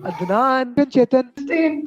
Adnan, Chetan,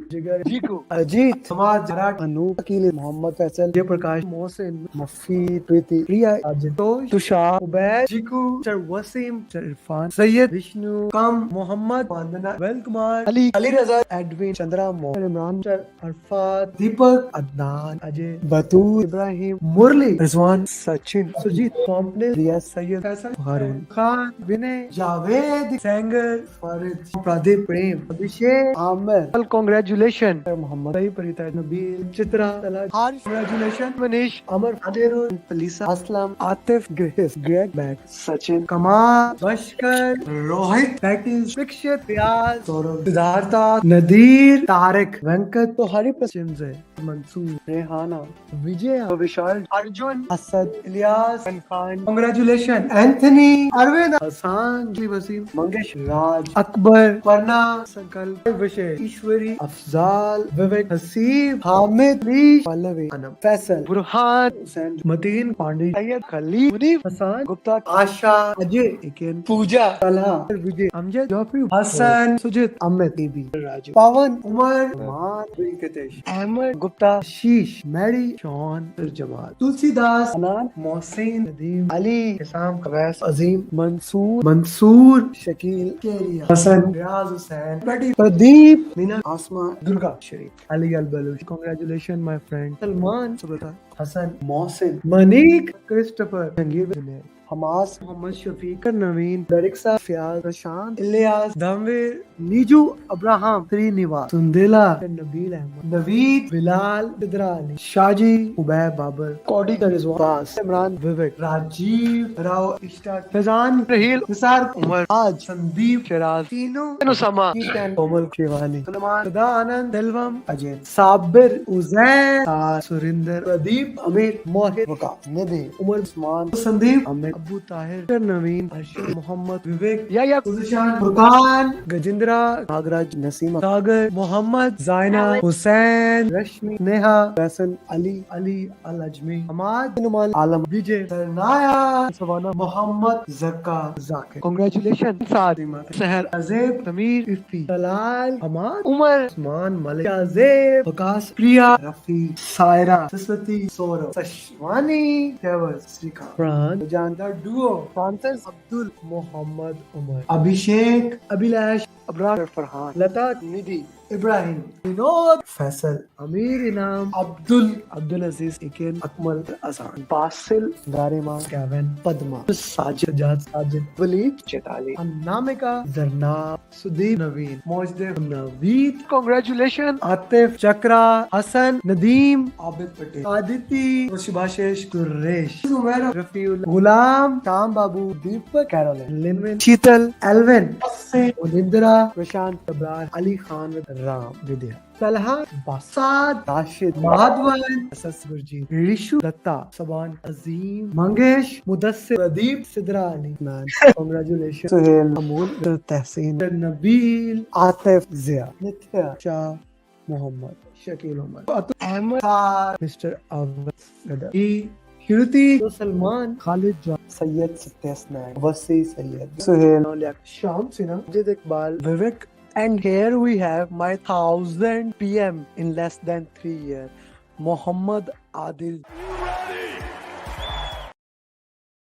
Jigar, Jiku, Ajit, Samad, Jarat, Anoop, Akil, Mohammed Faisal, Jay Prakash, Mohsin, Mafi, Priti, Priya, Ajit, Tosh, Tushar, Ubaid, Jiku, Sir Wasim, Sir Irfan, Sayyid, Vishnu, Kam, Mohammed, Vandana, Vel Kumar, Ali Raza, Edwin, Chandra, Mohammed, Imran, Sir Arfat, Deepak, Adnan, Ajay, Batul, Ibrahim, Murli, Rizwan, Sachin, Sujit, Pompnil, Riya, Sayyid, Faisal, Harun, Khan, Vinay, Javed, Sanger, Farid, Pradeep, Prem, Abhishek, Amir. Well, congratulations, Muhammad, Sai, Parita, Nabil, Chitra, Talaj, Harsh, congratulations, Manish, Amar, Adirul, Felisa, Aslam, Atif, Grace, Greg, Mac, Sachin, Kamal, Bashkar, Rohit, Patis, Vikshit, Riaz, Saurav, Siddhartha, Nadir, Tarik, Venkat, तो हरी पश्चिम से मंसूर, रेहाना, विजय, विशाल, Arjun, Asad, Ilyas, Khan, congratulation, Anthony, Arvind, Hasan, Wasim, Mangesh, राज, अकबर, वरना, संकल्प, विशेष, ईश्वरी, अफजाल, विवेक, हसीब, हामिद, रीश, पल्लवी, अनम, फैसल, बुरहान, हुसैन, मतीन, पांडे, सैयद, खलील, मुनीफ, हसान, गुप्ता, आशा, अजय, इकेन, पूजा, तलहा, विजय, Amjad, Joffrey, Hasan, सुजित, अमित, बीबी, राजू, पवन, उमर, मान, वेंकटेश, अहमद, गुप्ता, शीश, Mary, Shawn, Jamal, Tulsidas, अनान, Mohsin, Nadeem, Ali, Hisam, कवैस, Azeem, Mansoor, Shakeel, Keriya, Hasan, Riyaz Hussain, Pradeep, Meena, Asma, Durga, Sharif, Ali Al Baloch, congratulation my friend, Salman, Subata, Hasan, Mohsin, Manik, Christopher, Jangir, Junair, Hammas, Mohammad Shafiq, Naveen, Dariksa, Fiyaz, Prashant, Ilyas, Damvir, Neeju, Abraham, Srinivas, Sundela, Nabeel Ahmed, Naveed, Bilal, Idrani, Shaji, Ubaid, Babar, Kaudi का रिजवान, इमरान, विवेक, राजीव, राव, इश्ताक, फैजान, रहील, निसार, उमर, आज, संदीप, शिराज, तीनों, नुसमा, कोमल, शिवानी, सलमान, सदा, आनंद, दिलवम, अजय, साबिर, उजैर, सुरिंदर, प्रदीप, अमीर, मोहित, वकास, निधि, उमर, उस्मान, संदीप, अमित, अबू ताहिर, नवीन, अर्शद, मोहम्मद, विवेक, या गुलशान, फुरकान, गजेंद्रा, नागराज, नसीमा, सागर, मोहम्मद, जायना, हुसैन, रश्मि, नेहा, फैसल, अली अल अजमी, हमाद, नुमान, आलम, विजय, सरनाया, सवाना, मोहम्मद, जक्का, जाकिर, कांग्रेचुलेशन, सादिमा, सहर, अजेब, तमीर, इफ्ती, तलाल, हमाद, उमर, उस्मान, मलिक, अजेब, वकास, प्रिया, रफी, सायरा, सरस्वती, सौरभ, सशवानी, फैवज, श्रीकांत, प्राण, जानदार, डुओ, फ्रांसिस, अब्दुल, मोहम्मद, उमर, अभिषेक, अभिलाष, अबरार, फरहान, लता, निधि, इब्राहिम, विनोद, फैसल, अमीर, इनाम, अब्दुल अजीज, इकेन, अकमल, असान, बासिल, गारिमा, केविन, पद्मा, साजिद, वलीद, चेताली, अनामिका, जरनाब, सुदीप, नवीन, मोजदेव, नवीद, कांग्रेचुलेशन, आतिफ, चक्रा, हसन, नदीम, आबिद पटेल, आदिति, सुभाषेश, कुरेश, उमैर, रफीउल, गुलाम, शाम बाबू, दीपक, Caroline, लिनविन, Sheetal, Alvin, उनिंद्रा, Prashant, Abrar, Ali Khan, Ram, Vidya, Talha, बासाद, Rashid, Madhavan, Gurjeet, Rishu, Datta, Saban, Azeem, Mangesh, Mudassir, Pradeep, Sidra, Ali, man, congratulation, Suhail, Amool, Tehseen, Nabeel, Atif, Ziya, Nitya, Shah, Mohammad, Shakeel, Umar, Ahmed, mister Awadh, Shruti, Salman, Khalid, Sayyid, Satyasnaik, Wasi, Sayyid, Suhail, Sham, Sinha, Ajit, Iqbal, Vivek, and here we have my 1000 PM in less than 3 years, Muhammad Adil.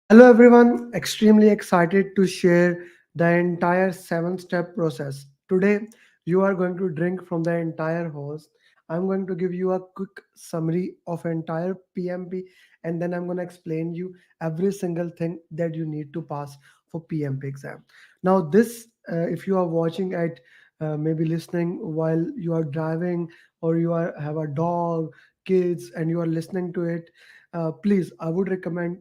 Hello everyone, extremely excited to share the entire 7-step process. Today, you are going to drink from the entire hose. I'm going to give you a quick summary of entire PMP, and then I'm going to explain you every single thing that you need to pass for PMP exam. Now, this, if you are watching at maybe listening while you are driving, or you are have a dog, kids, and you are listening to it, please, I would recommend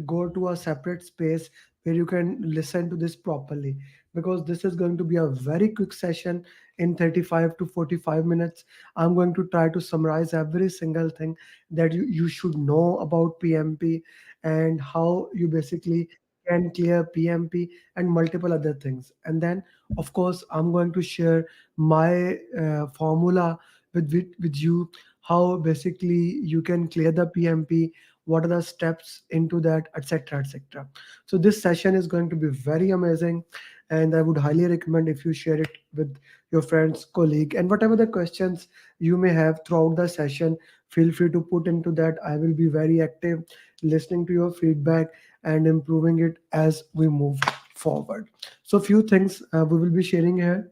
go to a separate space where you can listen to this properly, because this is going to be a very quick session in 35 to 45 minutes. I'm going to try to summarize every single thing that you should know about PMP, and how you basically can clear PMP, and multiple other things. And then, of course, I'm going to share my formula with you, how basically you can clear the PMP, what are the steps into that, etc., etc. So this session is going to be very amazing, and I would highly recommend if you share it with your friends, colleague, and whatever the questions you may have throughout the session, feel free to put into that. I will be very active listening to your feedback and improving it as we move forward. So few things we will be sharing here.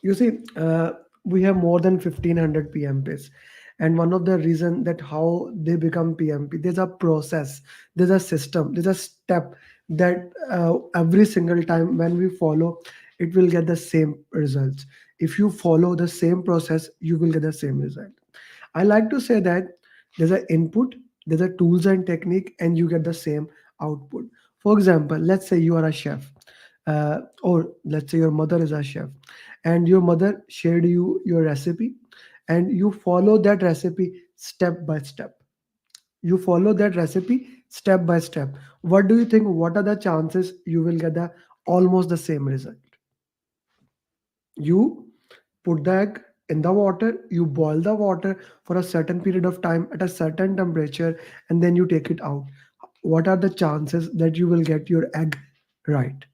You see, we have more than 1500 PMPs, and one of the reason that how they become PMP, there's a process, there's a system, there's a step that every single time when we follow, it will get the same results. If you follow the same process, you will get the same result. I like to say that there's an input, there's a tools and technique, and you get the same output. For example, let's say you are a chef, or let's say your mother is a chef, and your mother shared you your recipe, and you follow that recipe step by step. You follow that recipe step by step. What do you think? What are the chances you will get the almost the same result? You put the egg in the water, you boil the water for a certain period of time at a certain temperature, and then you take it out. What are the chances that you will get your egg right?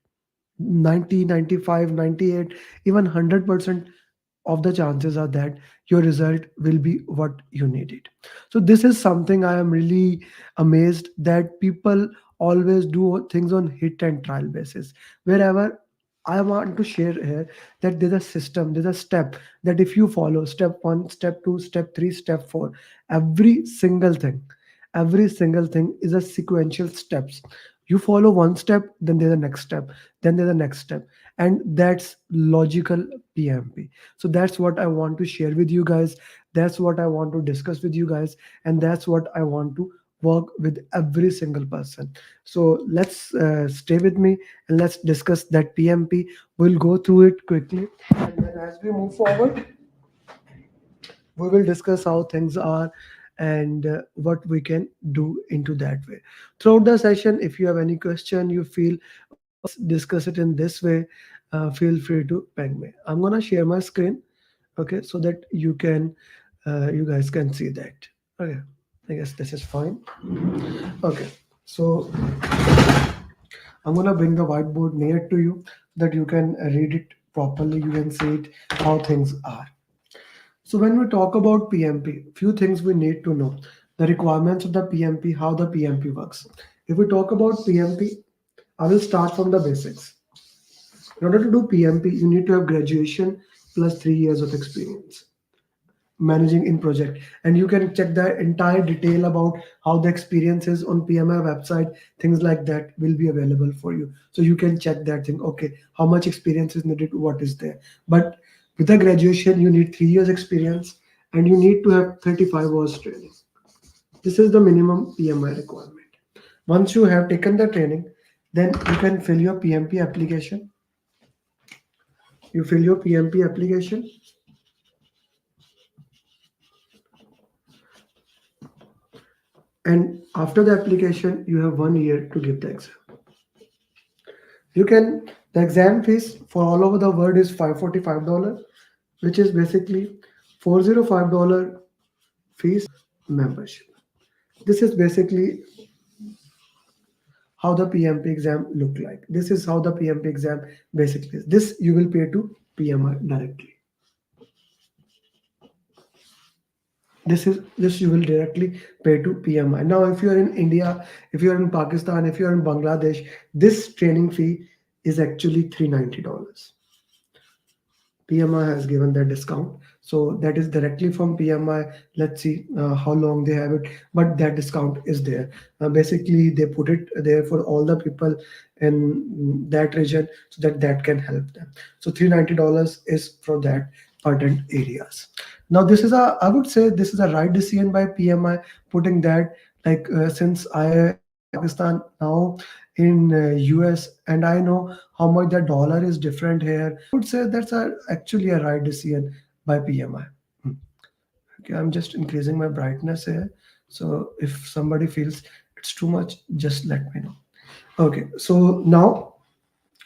90, 95, 98, even 100% of the chances are that your result will be what you needed. So this is something I am really amazed that people always do things on hit and trial basis. Wherever I want to share here that there's a system, there's a step that if you follow step one, step two, step three, step four, every single thing, every single thing is a sequential steps. You follow one step, then there's a next step, then there's a next step, and that's logical PMP. So that's what I want to share with you guys. That's what I want to discuss with you guys, and that's what I want to work with every single person. So let's stay with me and let's discuss that PMP. We'll go through it quickly, and then as we move forward, we will discuss how things are and what we can do into that way throughout the session. If you have any question you feel, oh, let's discuss it in this way, feel free to ping me. I'm gonna share my screen, okay, so that you guys can see that. Okay, I guess this is fine. Okay, so I'm gonna bring the whiteboard near to you that you can read it properly, you can see it how things are. So when we talk about PMP, few things we need to know. The requirements of the PMP, how the PMP works. If we talk about PMP, I will start from the basics. In order to do PMP, you need to have graduation plus 3 years of experience managing in project, and you can check the entire detail about how the experience is on PMI website. Things like that will be available for you, so you can check that thing. Okay, how much experience is needed, what is there. But with the graduation you need 3 years experience, and you need to have 35 hours training. This is the minimum PMI requirement. Once you have taken the training, then you can fill your PMP application. You fill your PMP application, and after the application you have 1 year to give the exam. You can, the exam fees for all over the world is $545, which is basically $405 fees membership. This is basically how the PMP exam look like. This is how the PMP exam basically is. This you will pay to PMI directly. This you will directly pay to PMI. Now, if you are in India, if you are in Pakistan, if you are in Bangladesh, this training fee is actually $390. PMI has given that discount. So that is directly from PMI. Let's see how long they have it, but that discount is there. Basically, they put it there for all the people in that region so that that can help them. So $390 is for that certain areas. Now, this is a, I would say this is a right decision by PMI putting that, like since I am in Pakistan now, in US, and I know how much the dollar is different here. I would say that's actually a right decision by PMI. Hmm. Okay, I'm just increasing my brightness here. So if somebody feels it's too much, just let me know. Okay, so now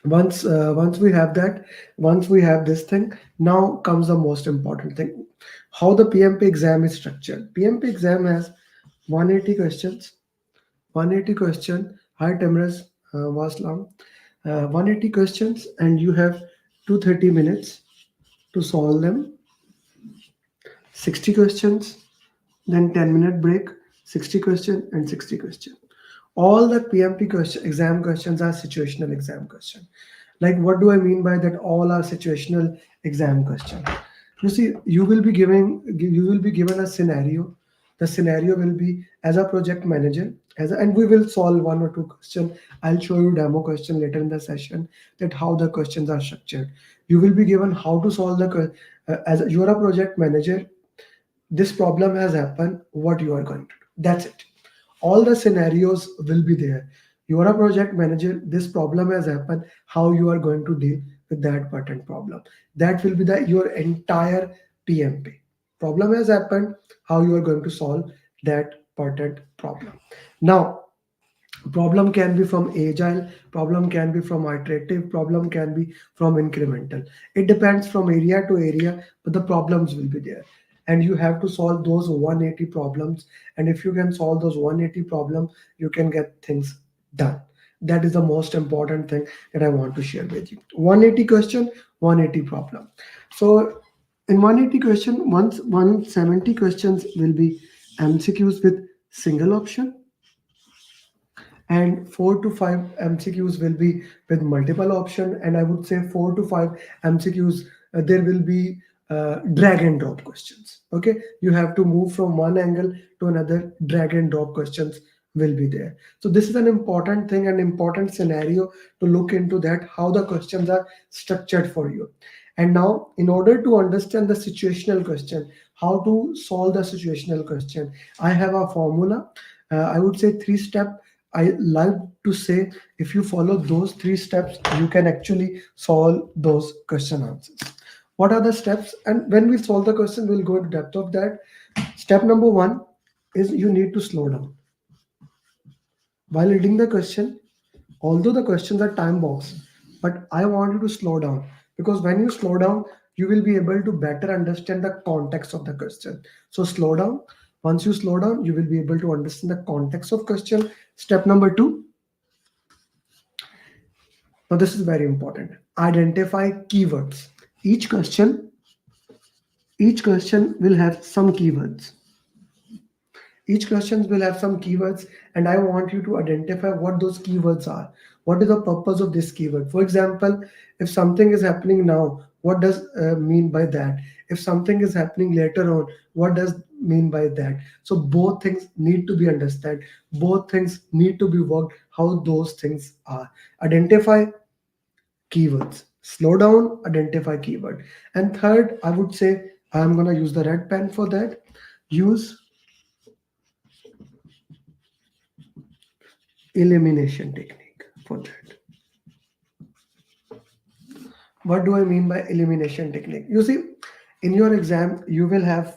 once we have that, once we have this thing, now comes the most important thing: how the PMP exam is structured. PMP exam has 180 questions. 180 question. Hi Timras, Waslam. 180 questions, and you have 230 minutes to solve them. 60 questions, then 10-minute break, 60 question and 60 question. All the PMP exam questions are situational exam question. Like, what do I mean by that? All are situational exam question. You see, you will be given a scenario. The scenario will be as a project manager, and we will solve one or two questions. I'll show you demo question later in the session that how the questions are structured. You will be given how to solve as you are a project manager, this problem has happened, what you are going to do. That's it. All the scenarios will be there. You are a project manager, this problem has happened, how you are going to deal with that pattern problem. That will be your entire PMP. Problem has happened, how you are going to solve that pattern problem. Now, problem can be from agile, problem can be from iterative, problem can be from incremental. It depends from area to area, but the problems will be there, and you have to solve those 180 problems. And if you can solve those 180 problems, you can get things done. That is the most important thing that I want to share with you. 180 question, 180 problem. So in 180 question, once 170 questions will be MCQs with single option, and 4 to 5 MCQs will be with multiple option, and I would say 4 to 5 MCQs, there will be drag and drop questions. Okay, you have to move from one angle to another. Drag and drop questions will be there. So this is an important thing, an important scenario to look into, that how the questions are structured for you. And now, in order to understand the situational question, how to solve the situational question, I have a formula. I would say 3 step. I like to say, if you follow those 3 steps, you can actually solve those question answers. What are the steps? And when we solve the question, we'll go into depth of that. Step number 1 is you need to slow down. While reading the question, although the questions are time boxed, but I want you to slow down, because when you slow down, you will be able to better understand the context of the question. So slow down. Once you slow down, you will be able to understand the context of question. Step number 2. Now this is very important. Identify keywords. Each question, each question will have some keywords. Each questions will have some keywords, and I want you to identify what those keywords are. What is the purpose of this keyword? For example, if something is happening now, what does mean by that? If something is happening later on, what does mean by that? So both things need to be understood. Both things need to be worked. How those things are. Identify keywords. Slow down, identify keyword. And third, I would say, I'm going to use the red pen for that. Use elimination technique for that. What do I mean by elimination technique? You see, in your exam, you will have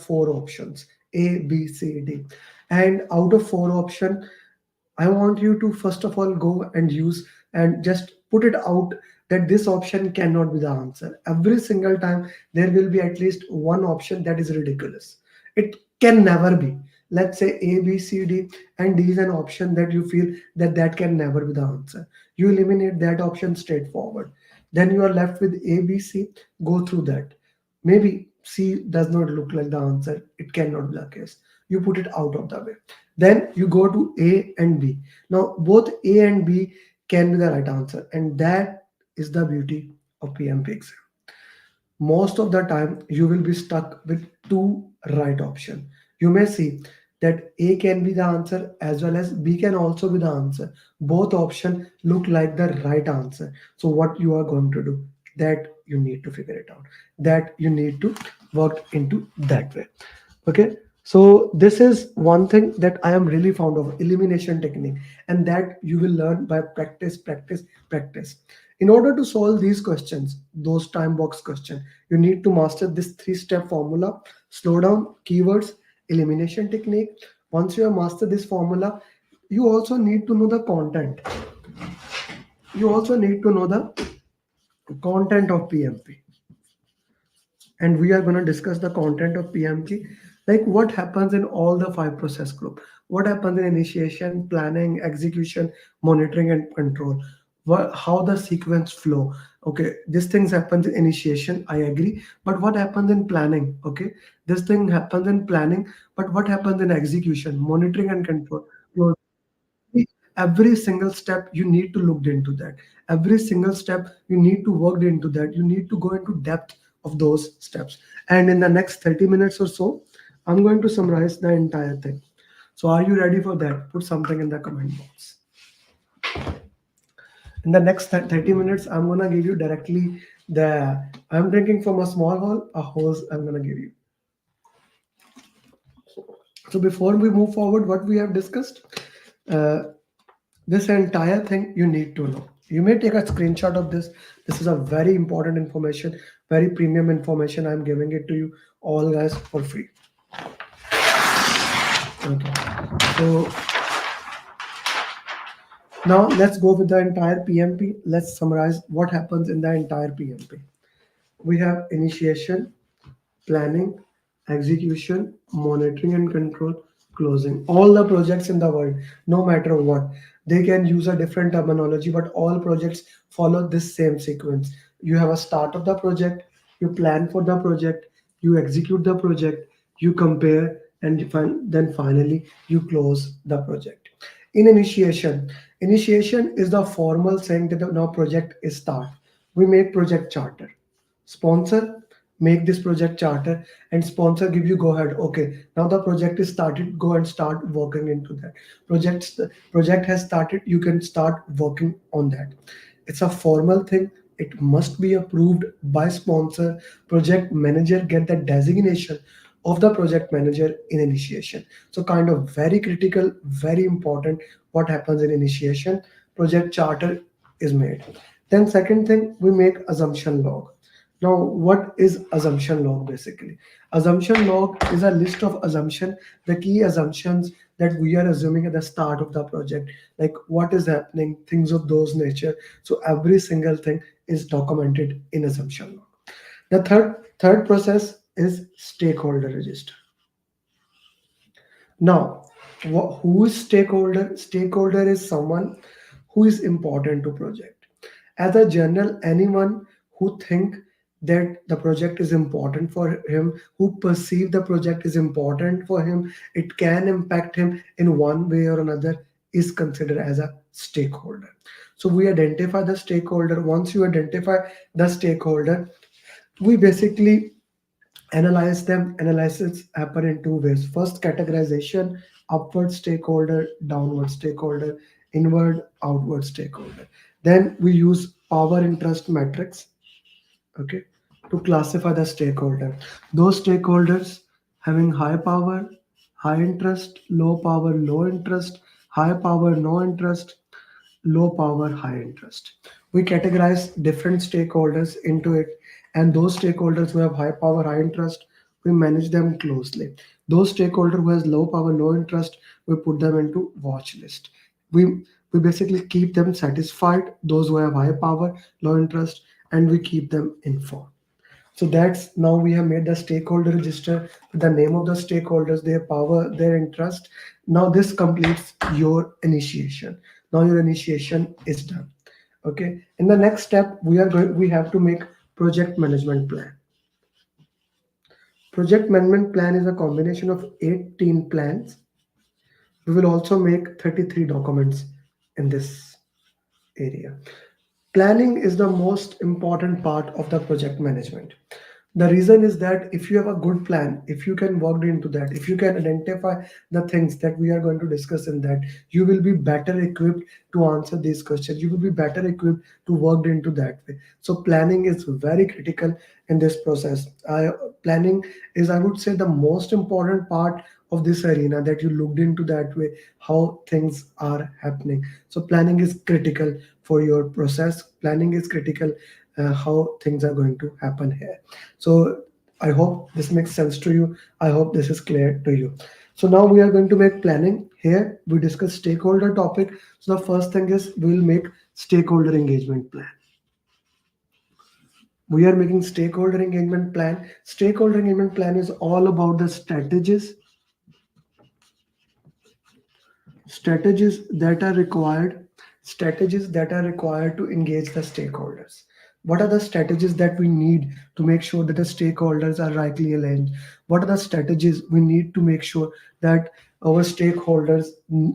4 options, A, B, C, D. And out of 4 options, I want you to first of all go and use and just put it out that this option cannot be the answer. Every single time there will be at least one option that is ridiculous. It can never be. Let's say A, B, C, D, and D is an option that you feel that can never be the answer. You eliminate that option straightforward. Then you are left with A, B, C. Go through that. Maybe C does not look like the answer. It cannot be the case. You put it out of the way. Then you go to A and B. Now both A and B can be the right answer, and that is the beauty of PMP exam. Most of the time you will be stuck with 2 right options. You may see that A can be the answer as well as B can also be the answer. Both options look like the right answer. So what you are going to do, that you need to figure it out, that you need to work into that way. Okay, so this is one thing that I am really fond of, elimination technique, and that you will learn by practice, practice, practice. In order to solve these questions, those time box questions, you need to master this 3-step formula: slow down, keywords, elimination technique. Once you have mastered this formula, you also need to know the content. You also need to know the content of PMP. And we are going to discuss the content of PMP Like what happens in all the five process group? What happens in initiation, planning, execution, monitoring, and control? How the sequence flow? Okay, these things happens in initiation, I agree. But what happens in planning? Okay, this thing happens in planning, but what happens in execution, monitoring, and control? Every single step you need to look into that. Every single step you need to work into that. You need to go into depth of those steps. And in the next 30 minutes or so, I'm going to summarize the entire thing. So are you ready for that? Put something in the comment box. In the next 30 minutes, I'm going to give you directly the, I'm drinking from a small hole, a hose I'm going to give you. So before we move forward, what we have discussed, uh, this entire thing you need to know. You may take a screenshot of this. This is a very important information, very premium information. I'm giving it to you all guys for free. Okay. So now let's go with the entire PMP. Let's summarize what happens in the entire PMP. We have initiation, planning, execution, monitoring and control, closing. All the projects in the world, no matter what, they can use a different terminology, but all projects follow this same sequence. You have a start of the project, you plan for the project, you execute the project, you compare, and then finally you close the project. In initiation, initiation is the formal saying that the now project is start. We make project charter. Sponsor make this project charter, and sponsor give you go ahead. Okay, now the project is started, go and start working into that project. The project has started, you can start working on that. It's a formal thing, it must be approved by sponsor. Project manager get the designation of the project manager in initiation. So kind of very critical, very important. What happens in initiation? Project charter is made. Then second thing, we make assumption log. Now, what is assumption log basically? Assumption log is a list of assumption, the key assumptions that we are assuming at the start of the project, like what is happening, things of those nature. So every single thing is documented in assumption log. The third process is stakeholder register. Now, who is stakeholder? Stakeholder is someone who is important to project. As a general, anyone who think that the project is important for him, who perceive the project is important for him, it can impact him in one way or another, is considered as a stakeholder. So we identify the stakeholder. Once you identify the stakeholder, we basically analyze them. Analysis happen in two ways. First, categorization, upward stakeholder, downward stakeholder, inward, outward stakeholder. Then we use power interest metrics, okay, to classify the stakeholder. Those stakeholders having high power, high interest, low power, low interest, high power, no interest, low power, high interest. We categorize different stakeholders into it, and those stakeholders who have high power, high interest, we manage them closely. Those stakeholder who has low power, low interest, we put them into watch list. We basically keep them satisfied, those who have high power, low interest, and we keep them informed. So that's now we have made the stakeholder register with the name of the stakeholders, their power, their interest. Now this completes your initiation. Now your initiation is done. Okay. In the next step, we have to make project management plan. Project management plan is a combination of 18 plans. We will also make 33 documents in this area. Planning is the most important part of the project management. The reason is that if you have a good plan, if you can work into that, if you can identify the things that we are going to discuss in that, you will be better equipped to answer these questions. You will be better equipped to work into that way. So planning is very critical in this process. Planning is, I would say, the most important part of this arena, that you looked into that way, how things are happening. So planning is critical for your process. Planning is critical how things are going to happen here. So I hope this makes sense to you. I hope this is clear to you. So now we are going to make planning. Here we discuss stakeholder topic. So the first thing is we will make stakeholder engagement plan. We are making stakeholder engagement plan. Stakeholder engagement plan is all about the strategies that are required, strategies that are required to engage the stakeholders. What are the strategies that we need to make sure that the stakeholders are rightly aligned? What are the strategies we need to make sure that our stakeholders,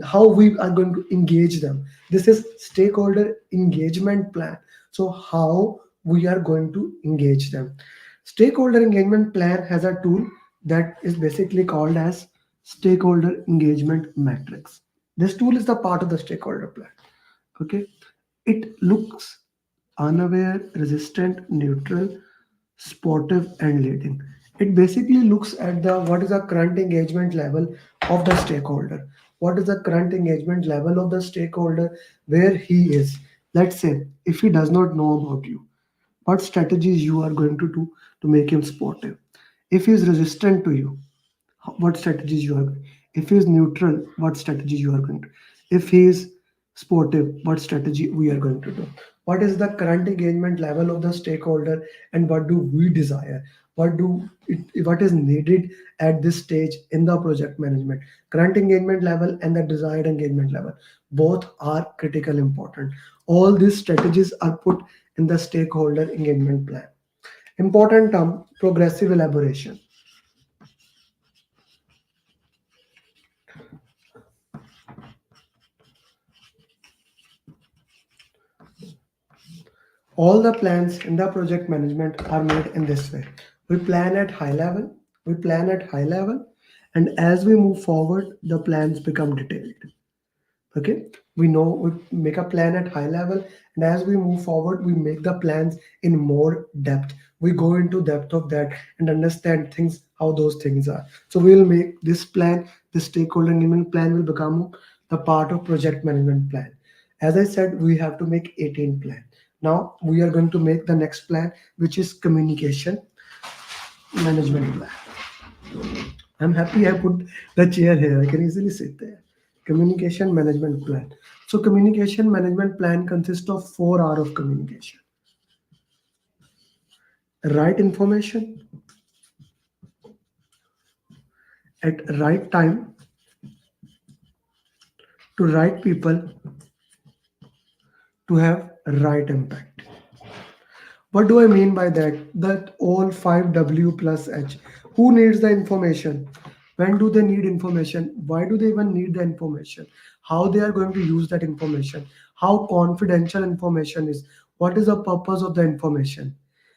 how we are going to engage them? This is stakeholder engagement plan. So how we are going to engage them? Stakeholder engagement plan has a tool that is basically called as stakeholder engagement matrix. This tool is the part of the stakeholder plan. Okay, it looks unaware, resistant, neutral, sportive, and leading. It basically looks at the what is the current engagement level of the stakeholder. What is the current engagement level of the stakeholder where he is? Let's say if he does not know about you, what strategies you are going to do to make him sportive? If he is resistant to you, what strategies you are going. If he is neutral, what strategy you are going to. If he is sportive, what strategy we are going to do. What is the current engagement level of the stakeholder, and what do we desire, what is needed at this stage in the project management. Current engagement level and the desired engagement level, both are critical important. All these strategies are put in the stakeholder engagement plan. Important term, progressive elaboration. All the plans in the project management are made in this way. We plan at high level, we plan at high level, and as we move forward, the plans become detailed. Okay, we know we make a plan at high level, and as we move forward, we make the plans in more depth. We go into depth of that and understand things how those things are. So we will make this plan, this stakeholder engagement plan will become the part of project management plan. As I said, we have to make 18 plan. Now we are going to make the next plan, which is communication management plan. I'm happy I put the chair here. I can easily sit there. Communication management plan. So communication management plan consists of 4 hours of communication. Right information at right time to right people to have right impact. What do I mean by that? That all 5W plus H. Who needs the information? When do they need information? Why do they even need the information? How they are going to use that information? How confidential information is? What is the purpose of the information?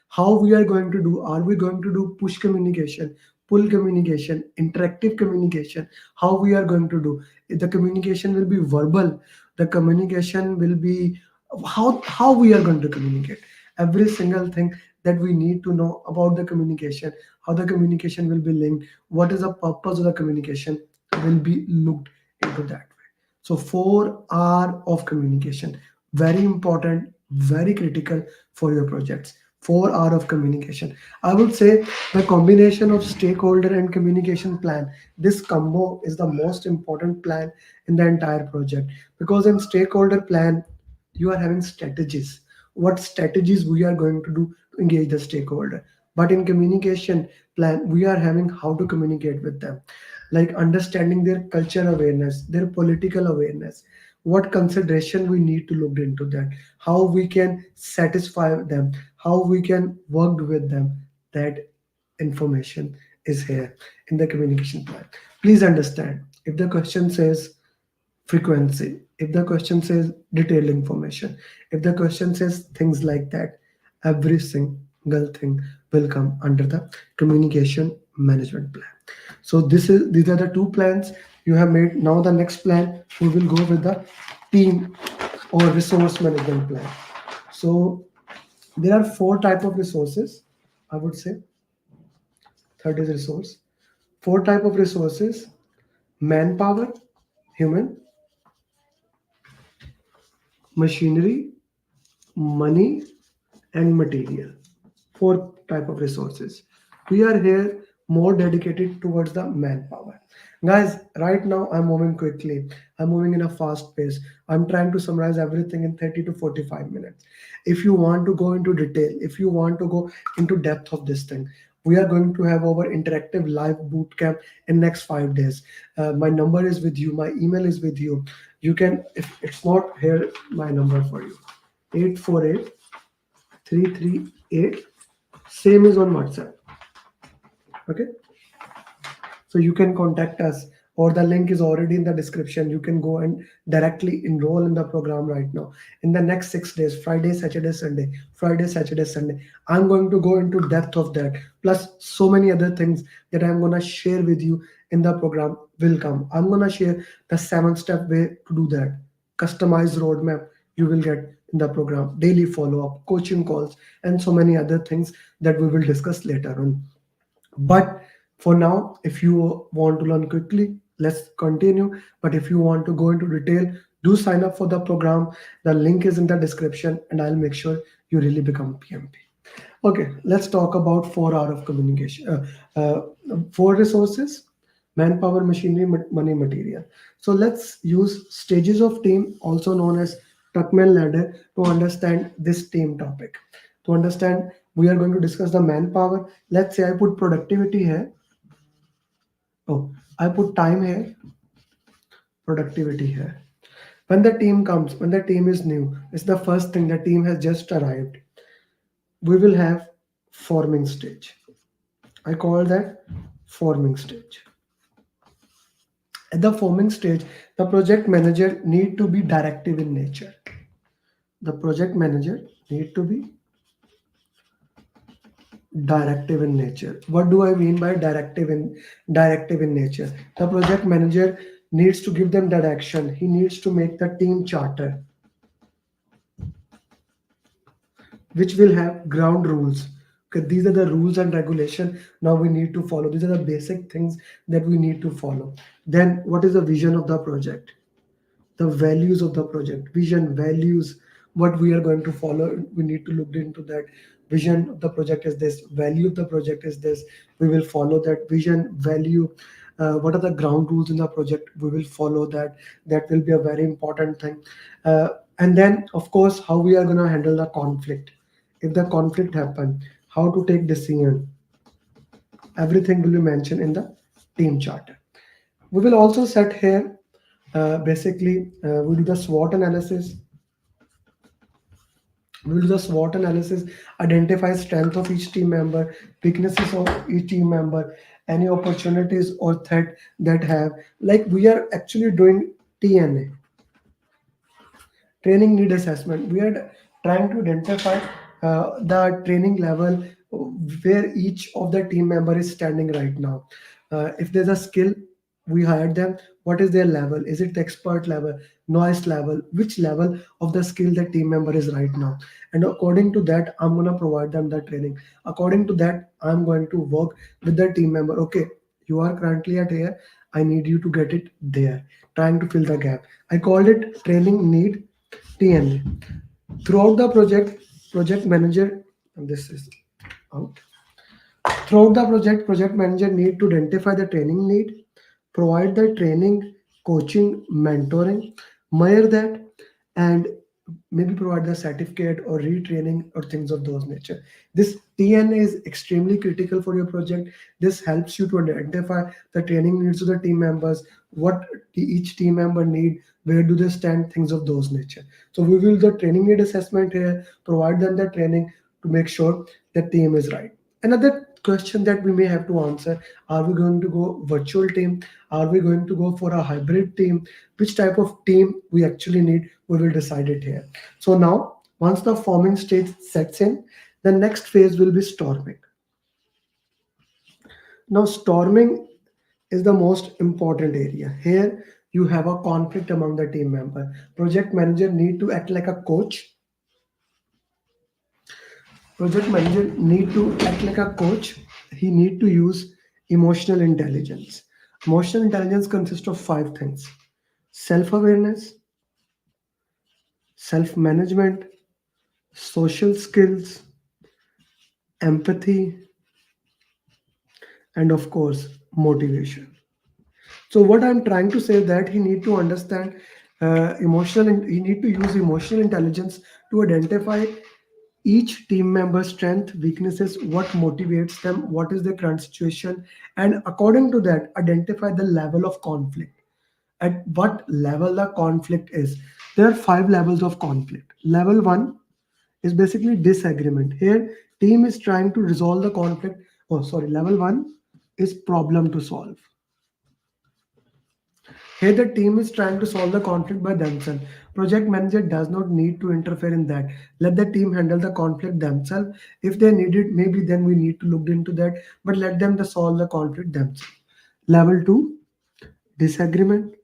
How we are going to do? Are we going to do push communication, pull communication, interactive communication? How we are going to do? The communication will be verbal. The communication will be how we are going to communicate. Every single thing that we need to know about the communication, how the communication will be linked, what is the purpose of the communication, will be looked into that way. So 4 hours of communication, very important, very critical for your projects. 4 hours of communication. I would say the combination of stakeholder and communication plan, this combo is the most important plan in the entire project, because in stakeholder plan you are having strategies, what strategies we are going to do to engage the stakeholder. But in communication plan we are having how to communicate with them, like understanding their culture awareness, their political awareness, what consideration we need to look into that, how we can satisfy them, how we can work with them. That information is here in the communication plan. Please understand, if the question says frequency, if the question says detailed information, if the question says things like that, every single thing will come under the communication management plan. So these are the two plans you have made. Now the next plan we will go with the team or resource management plan. So there are four type of resources, I would say. Third is resource. Four type of resources: manpower, human, machinery, money, and material. Four type of resources. We are here more dedicated towards the manpower. Guys, right now I'm moving quickly. I'm moving in a fast pace. I'm trying to summarize everything in 30 to 45 minutes. If you want to go into detail, if you want to go into depth of this thing, we are going to have our interactive live boot camp in next 5 days. My number is with you. My email is with you. You can, if it's not here, my number for you. 848-338. Same is on WhatsApp. Okay, so you can contact us, or the link is already in the description. You can go and directly enroll in the program right now. In the next 6 days, Friday, Saturday, Sunday, Friday, Saturday, Sunday, I'm going to go into depth of that, plus so many other things that I'm going to share with you in the program will come. I'm going to share the 7-step way to do that, customized roadmap you will get in the program, daily follow-up, coaching calls, and so many other things that we will discuss later on. But for now, if you want to learn quickly, let's continue. But if you want to go into detail, do sign up for the program. The link is in the description, and I'll make sure you really become PMP. Okay, let's talk about 4 hour of communication. Four resources: manpower, machinery, money, material. So let's use stages of team, also known as Tuckman ladder, to understand this team topic. To understand, we are going to discuss the manpower. Let's say I put productivity here. Oh, I put time here, productivity here. When the team comes, when the team is new, it's the first thing, the team has just arrived. We will have forming stage. I call that forming stage. At the forming stage, the project manager need to be directive in nature. The project manager need to be directive in nature. What do I mean by directive in nature? The project manager needs to give them direction. He needs to make the team charter, which will have ground rules. Okay, these are the rules and regulation now we need to follow. These are the basic things that we need to follow. Then what is the vision of the project? The values of the project, vision, values, what we are going to follow. We need to look into that. Vision of the project is this, value of the project is this. We will follow that vision, value. What are the ground rules in the project? We will follow that. That will be a very important thing. uh, and then of course, how we are going to handle the conflict. If the conflict happen, how to take decision, everything will be mentioned in the team charter. We will also set here, basically, we do the SWOT analysis. We will do the SWOT analysis, identify strength of each team member, weaknesses of each team member, any opportunities or threat that have. Like we are actually doing TNA, training need assessment. We are trying to identify the training level where each of the team member is standing right now. If there's a skill, we hire them. What is their level? Is it the expert level, noise level? Which level of the skill the team member is right now? And according to that, I'm going to provide them the training. According to that, I'm going to work with the team member. Okay, you are currently at here, I need you to get it there, trying to fill the gap. I called it training need TNA. Throughout the project, project manager, and this is out. Throughout the project, project manager need to identify the training need, provide the training, coaching, mentoring, measure that, and maybe provide the certificate or retraining or things of those nature. This TNA is extremely critical for your project. This helps you to identify the training needs of the team members, what each team member need, where do they stand, things of those nature. So we will do the training need assessment here, provide them the training to make sure the team is right. Another question that we may have to answer, are we going to go virtual team? Are we going to go for a hybrid team? Which type of team we actually need, we will decide it here. So now, once the forming stage sets in, the next phase will be storming. Now, storming is the most important area. Here, you have a conflict among the team member. Project manager need to act like a coach. Project manager need to act like a coach. He need to use emotional intelligence. Emotional intelligence consists of 5 things: self-awareness, self-management, social skills, empathy, and of course motivation. So what I'm trying to say that he need to understand he need to use emotional intelligence to identify each team member's strength, weaknesses, what motivates them, what is their current situation, and according to that identify the level of conflict, at what level the conflict is. There are 5 levels of conflict. Level 1 is basically disagreement. Here team is trying to resolve the conflict. Oh sorry, level 1 is problem to solve. Here, the team is trying to solve the conflict by themselves. Project manager does not need to interfere in that. Let the team handle the conflict themselves. If they need it, maybe then we need to look into that. But let them to solve the conflict themselves. Level 2, disagreement.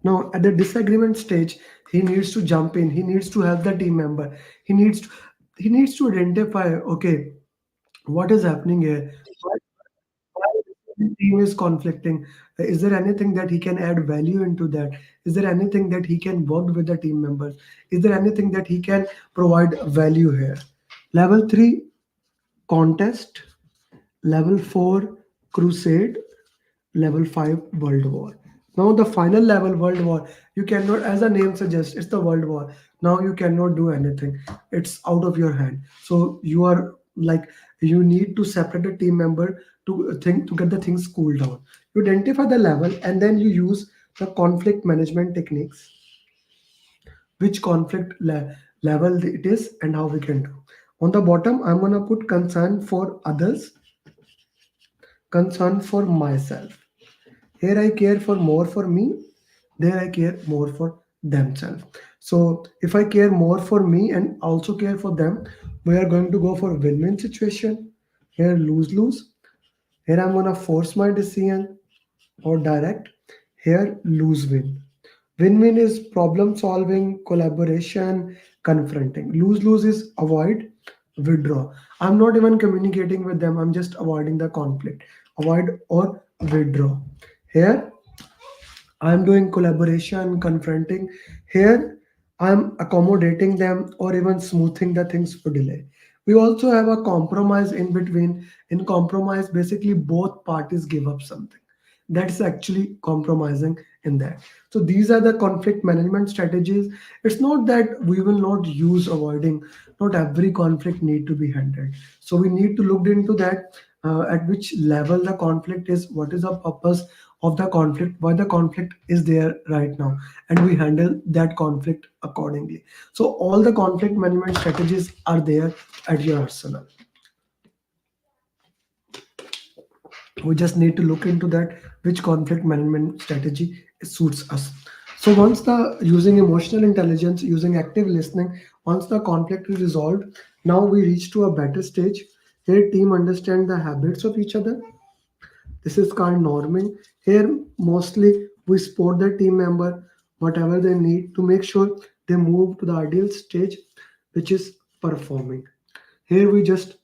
Now, at the disagreement stage, he needs to jump in. He needs to help the team member. He needs to he needs to identify, okay, what is happening here? Why the team is conflicting? Is there anything that he can add value into that? Is there anything that he can work with the team members? Is there anything that he can provide value here? Level 3, contest. Level 4, crusade. Level 5, world war. Now the final level, world war, you cannot, as the name suggests, it's the world war. Now you cannot do anything, it's out of your hand. So you are like, you need to separate a team member to think, to get the things cooled down. You identify the level and then you use the conflict management techniques, which level it is and how we can do. On the bottom I'm going to put concern for others, concern for myself. Here I care for more for me, there I care more for themselves. So if I care more for me and also care for them, we are going to go for win-win situation. Here lose-lose. Here I'm gonna force my decision or direct. Here lose-win. Win-win is problem solving, collaboration, confronting. Lose-lose is avoid, withdraw. I'm not even communicating with them, I'm just avoiding the conflict. Avoid or withdraw. Here I'm doing collaboration, confronting. Here, I'm accommodating them or even smoothing the things for delay. We also have a compromise in between. In compromise, basically both parties give up something. That's actually compromising in that. So these are the conflict management strategies. It's not that we will not use avoiding. Not every conflict need to be handled. So we need to look into that, at which level the conflict is, what is the purpose of the conflict, why the conflict is there right now, and we handle that conflict accordingly. So all the conflict management strategies are there at your arsenal. We just need to look into that, which conflict management strategy suits us. So once the using emotional intelligence, using active listening, once the conflict is resolved, now we reach to a better stage. Here team understand the habits of each other. This is called norming. Here, mostly we support the team member, whatever they need to make sure they move to the ideal stage, which is performing. Here we just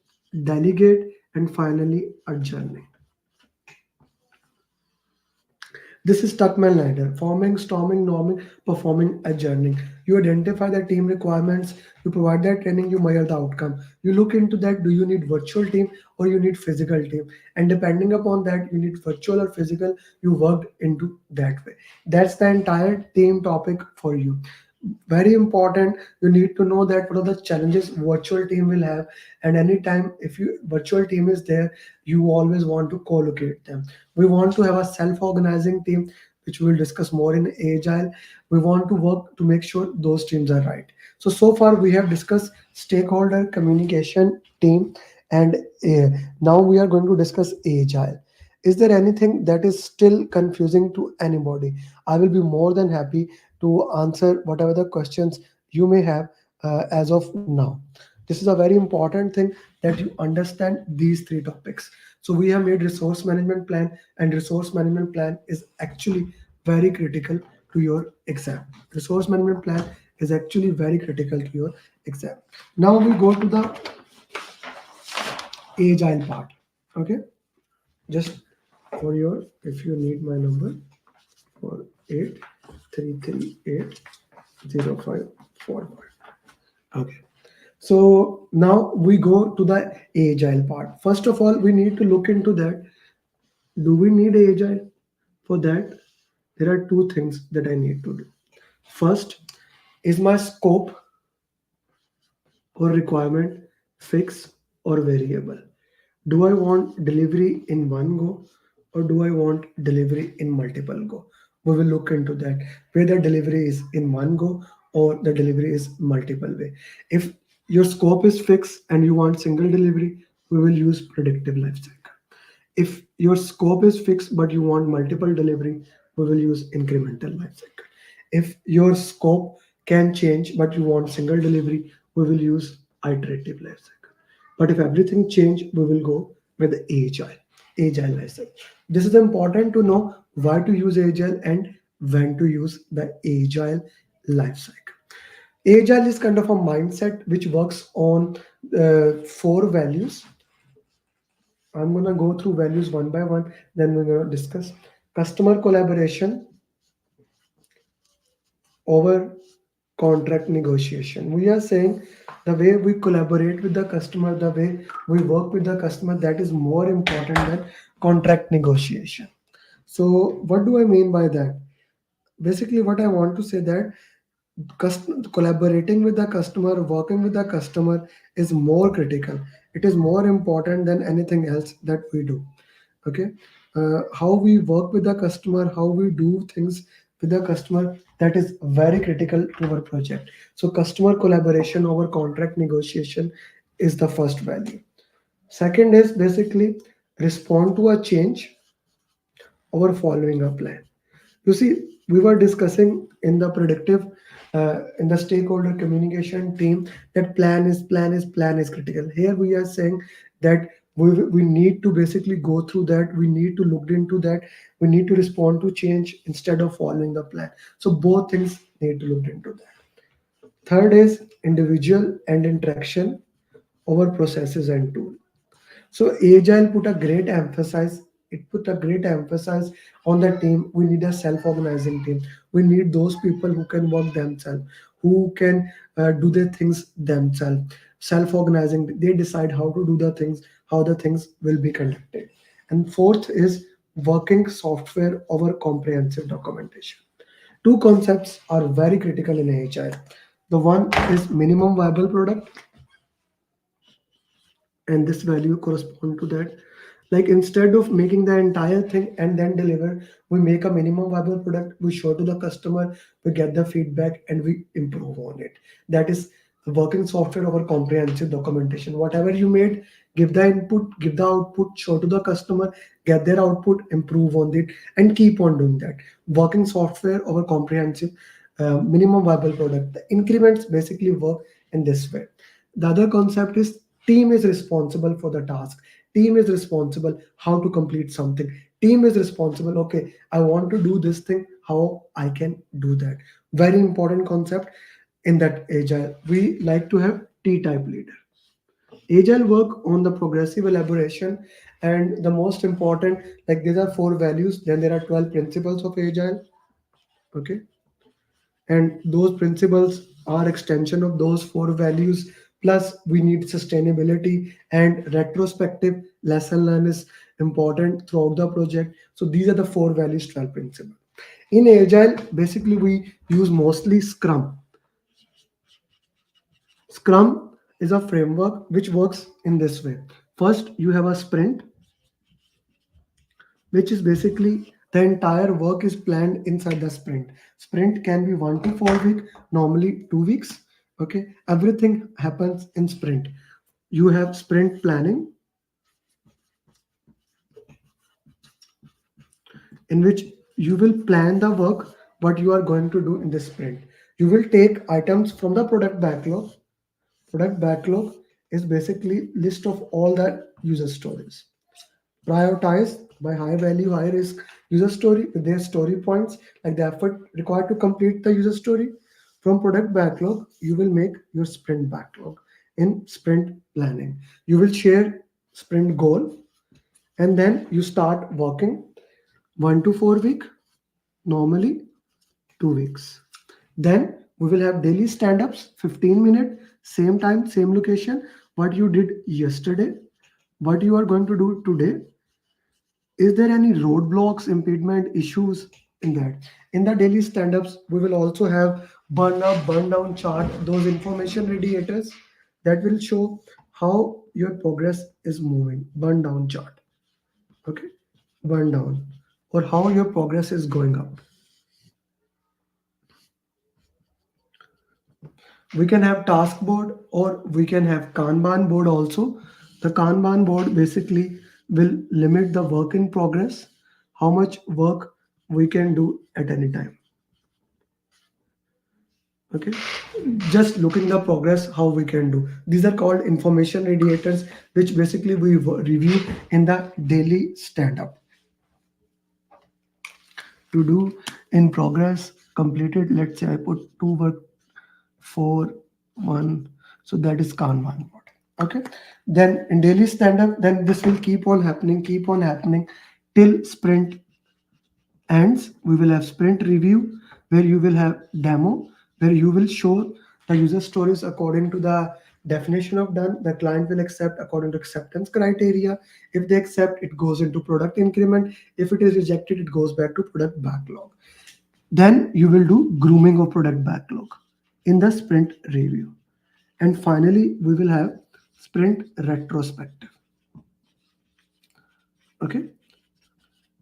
delegate and finally adjourning. This is Tuckman ladder, forming, storming, norming, performing, adjourning. You identify the team requirements, you provide that training, you measure the outcome. You look into that, do you need virtual team or you need physical team? And depending upon that, you need virtual or physical, you work into that way. That's the entire team topic for you. Very important, you need to know that what are the challenges virtual team will have, and anytime if you virtual team is there, you always want to co-locate them. We want to have a self-organizing team, which we'll discuss more in Agile. We want to work to make sure those teams are right. So far we have discussed stakeholder communication team, and now we are going to discuss Agile. Is there anything that is still confusing to anybody? I will be more than happy to answer whatever the questions you may have as of now. This is a very important thing that you understand these 3 topics. So we have made resource management plan, and resource management plan is actually very critical to your exam. Resource management plan is actually very critical to your exam. Now we go to the agile part. Okay, just for your, if you need my number, for 83380541. Okay. So now we go to the agile part. First of all, we need to look into that. Do we need agile? For that, there are two things that I need to do. First, is my scope or requirement fixed or variable? Do I want delivery in one go or do I want delivery in multiple go? We will look into that, whether delivery is in one go or the delivery is multiple way. If your scope is fixed and you want single delivery, we will use predictive lifecycle. If your scope is fixed but you want multiple delivery, we will use incremental lifecycle. If your scope can change but you want single delivery, we will use iterative lifecycle. But if everything change, we will go with the agile lifecycle. This is important to know why to use agile and when to use the agile lifecycle. Agile is kind of a mindset which works on four values. I'm gonna go through values one by one, then we're gonna discuss customer collaboration over contract negotiation. We are saying the way we collaborate with the customer, the way we work with the customer, that is more important than contract negotiation. So what do I mean by that? Basically, what I want to say that collaborating with the customer, working with the customer is more critical. It is more important than anything else that we do. Okay, how we work with the customer, how we do things with the customer, that is very critical to our project. So customer collaboration over contract negotiation is the first value. Second is basically respond to a change over following a plan. You see, we were discussing in the predictive, in the stakeholder communication team, that plan is critical. Here we are saying that we need to basically go through that. We need to look into that. We need to respond to change instead of following the plan. So both things need to look into that. Third is individual and interaction over processes and tool. So Agile put a great emphasis. It put a great emphasis on the team. We need a self-organizing team. We need those people who can work themselves, who can do their things themselves. Self-organizing. They decide how to do the things, how the things will be conducted. And fourth is working software over comprehensive documentation. Two concepts are very critical in Agile. The one is minimum viable product, and this value correspond to that. Like instead of making the entire thing and then deliver, we make a minimum viable product, we show to the customer, we get the feedback and we improve on it. That is the working software over comprehensive documentation. Whatever you made, give the input, give the output, show to the customer, get their output, improve on it, and keep on doing that. Working software over comprehensive, minimum viable product. The increments basically work in this way. The other concept is team is responsible for the task. Team is responsible how to complete something. Team is responsible, okay, I want to do this thing, how I can do that. Very important concept in that agile. We like to have T type leader. Agile work on the progressive elaboration, and the most important, like these are four values, then there are 12 principles of agile. Okay, and those principles are extension of those four values. Plus we need sustainability and retrospective lesson learn is important throughout the project. So these are the four values, 12 principles. In agile, basically we use mostly Scrum is a framework which works in this way. First you have a sprint, which is basically the entire work is planned inside the sprint. Sprint can be 1 to 4 week, normally 2 weeks. Okay, everything happens in sprint. You have sprint planning, in which you will plan the work what you are going to do in this sprint. You will take items from the product backlog. Product backlog is basically list of all the user stories, prioritized by high value, high risk user story with their story points, like the effort required to complete the user story. From product backlog, you will make your sprint backlog. In sprint planning, you will share sprint goal, and then you start working 1 to 4 week, normally 2 weeks. Then we will have daily stand-ups, 15 minute, same time, same location, what you did yesterday, what you are going to do today. Is there any roadblocks, impediment, issues in that? In the daily stand-ups, we will also have burn up, burn down chart, those information radiators that will show how your progress is moving. Burn down chart. Okay. Burn down. Or how your progress is going up. We can have task board or we can have Kanban board also. The Kanban board basically will limit the work in progress, how much work we can do at any time. Okay, just looking the progress how we can do. These are called information radiators, which basically we review in the daily stand up. To do in progress completed, let's say I put 2 work 4 1, so that is Kanban board. Okay, then in daily stand up, then this will keep on happening till sprint ends. We will have sprint review where you will have demo where you will show the user stories according to the definition of done. The client will accept according to acceptance criteria. If they accept, it goes into product increment. If it is rejected, it goes back to product backlog. Then you will do grooming of product backlog in the sprint review. And finally, we will have sprint retrospective. Okay.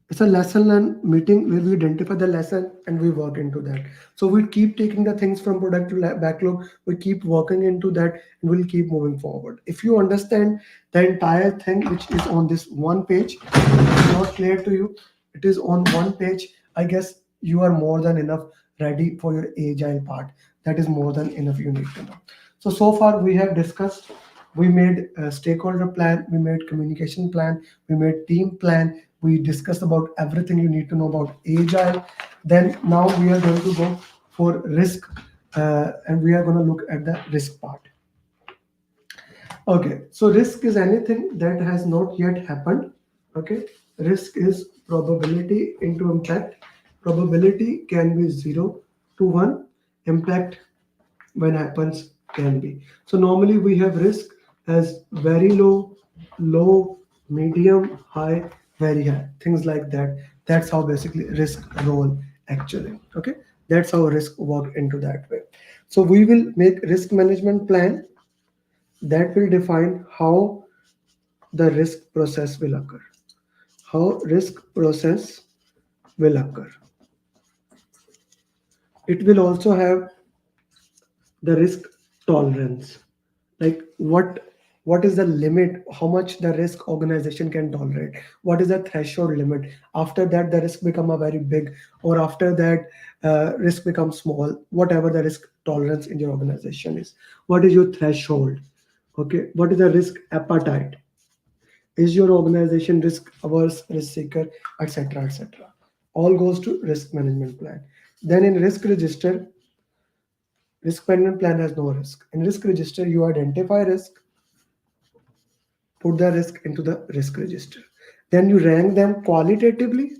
It's a lesson learn meeting where we identify the lesson and we work into that. So we keep taking the things from product to backlog, we keep working into that, and we'll keep moving forward. If you understand the entire thing which is on this one page, it's not clear to you, it is on one page, I guess you are more than enough ready for your agile part. That is more than enough you need to know. So far we have discussed, we made a stakeholder plan, we made communication plan, we made team plan, we discussed about everything you need to know about agile. Then now we are going to go for risk, and we are going to look at the risk part. Okay, so risk is anything that has not yet happened. Okay, risk is probability into impact. Probability can be 0 to 1. Impact when happens can be. So normally we have risk as very low, low, medium, high, very high, things like that. That's how basically risk roll actually. Okay, that's how risk work into that way. So we will make risk management plan that will define how the risk process will occur. How risk process will occur. It will also have the risk tolerance, like what is the limit, how much the risk organization can tolerate, what is the threshold limit. After that the risk become a very big, or after that risk becomes small, whatever the risk tolerance in your organization is. What is your threshold? Okay, what is the risk appetite? Is your organization risk averse, risk seeker, etc., etc.? All goes to risk management plan. Then in risk register, risk management plan has no risk. In risk register, you identify risk, put the risk into the risk register. Then you rank them qualitatively,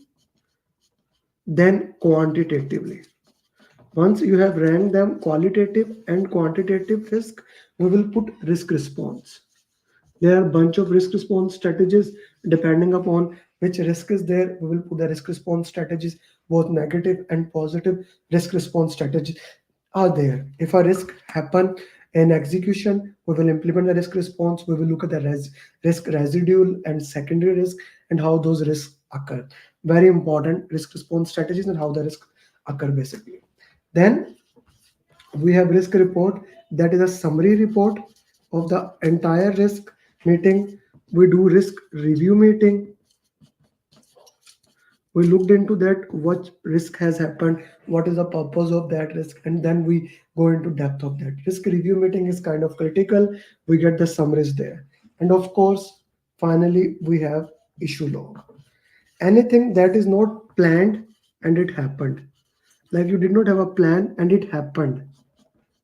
then quantitatively. Once you have ranked them qualitative and quantitative risk, we will put risk response. There are a bunch of risk response strategies. Depending upon which risk is there, we will put the risk response strategies. Both negative and positive risk response strategies are there. If a risk happen in execution, we will implement the risk response. We will look at the risk residual and secondary risk and how those risks occur. Very important, risk response strategies and how the risk occur basically. Then we have risk report, that is a summary report of the entire risk meeting. We do risk review meeting. We looked into that, what risk has happened, what is the purpose of that risk, and then we go into depth of that. Risk review meeting is kind of critical. We get the summaries there. And of course, finally, we have issue log. Anything that is not planned and it happened. Like you did not have a plan and it happened.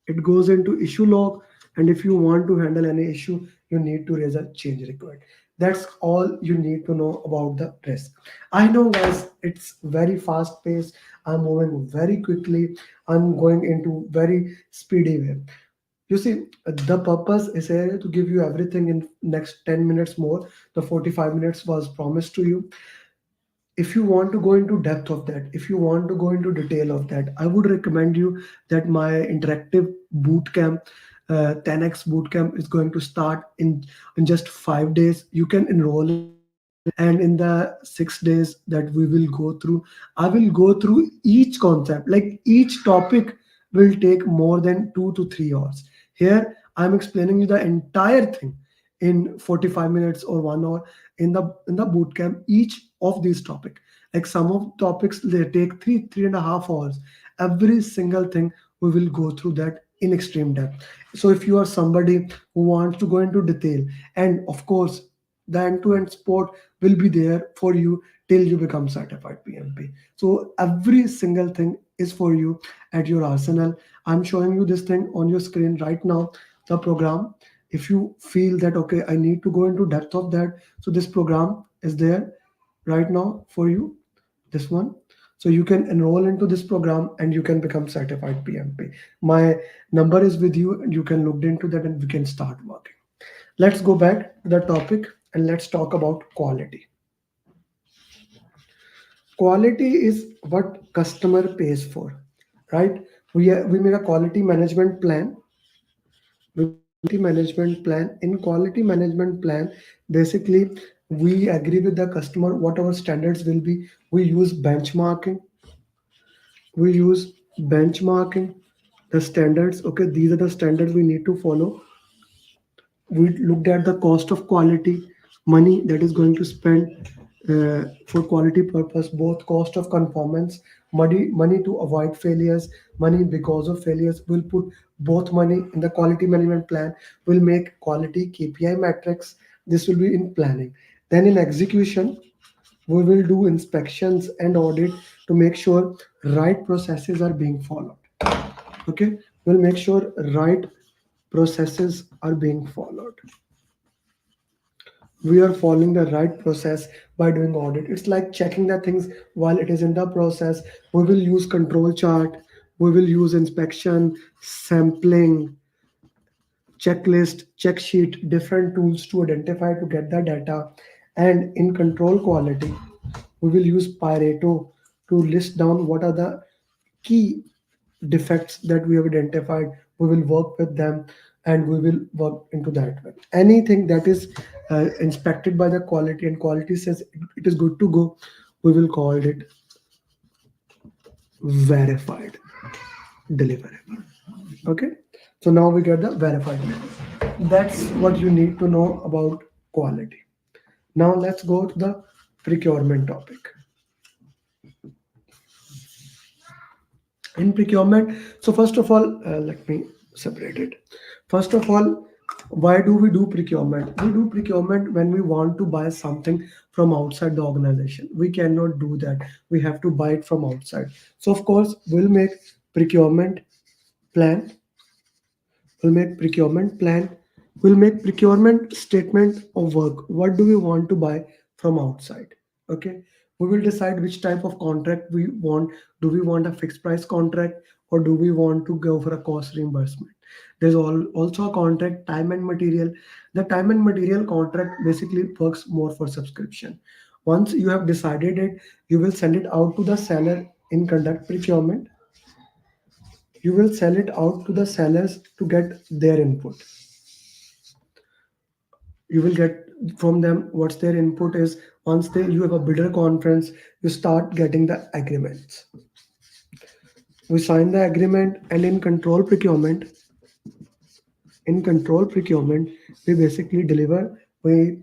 It goes into issue log, and if you want to handle any issue, you need to raise a change required. That's all you need to know about the risk. I know guys, it's very fast paced. I'm moving very quickly. I'm going into very speedy way. You see, the purpose is here to give you everything in next 10 minutes more. The 45 minutes was promised to you. If you want to go into depth of that, if you want to go into detail of that, I would recommend you that my interactive boot camp, 10x boot camp, is going to start in just 5 days. You can enroll in that, and in the 6 days that we will go through, I will go through each concept. Like each topic will take more than 2 to 3 hours. Here I'm explaining you the entire thing in 45 minutes or 1 hour. In the boot camp, each of these topic, like some of topics, they take 3.5 hours. Every single thing we will go through that in extreme depth. So if you are somebody who wants to go into detail, and of course the end-to-end support will be there for you till you become certified PMP. So every single thing is for you at your arsenal. I'm showing you this thing on your screen right now, the program. If you feel that okay, I need to go into depth of that, so this program is there right now for you, this one. So you can enroll into this program and you can become certified PMP. My number is with you, and you can look into that and we can start working. Let's go back to the topic and let's talk about quality. Quality is what customer pays for, right? We make a quality management plan. We make a quality management plan. In quality management plan, basically we agree with the customer what our standards will be. We use benchmarking. We use benchmarking the standards. Okay, these are the standards we need to follow. We looked at the cost of quality, money that is going to spend for quality purpose, both cost of conformance, money to avoid failures, money because of failures. We'll put both money in the quality management plan. We'll make quality KPI metrics. This will be in planning. Then in execution, we will do inspections and audit to make sure right processes are being followed. Okay, we'll make sure right processes are being followed. We are following the right process by doing audit. It's like checking the things while it is in the process. We will use control chart, we will use inspection, sampling, checklist, check sheet, different tools to identify to get the data. And in control quality, we will use Pareto to list down what are the key defects that we have identified. We will work with them and we will work into that way. Anything that is inspected by the quality and quality says it is good to go, we will call it verified deliverable. Okay, so now we get the verified level. That's what you need to know about quality. Now let's go to the procurement topic. In procurement, so first of all, let me separate it. First of all, why do we do procurement? We do procurement when we want to buy something from outside the organization. We cannot do that, we have to buy it from outside. So of course we'll make procurement plan. We'll make procurement statement of work. What do we want to buy from outside? Okay, we will decide which type of contract we want. Do we want a fixed price contract, or do we want to go for a cost reimbursement? There's also a contract time and material. The time and material contract basically works more for subscription. Once you have decided it, you will send it out to the seller in conduct procurement. You will sell it out to the sellers to get their input. You will get from them what's their input is. Once you have a bidder conference, you start getting the agreements. We sign the agreement, and in control procurement we basically deliver. We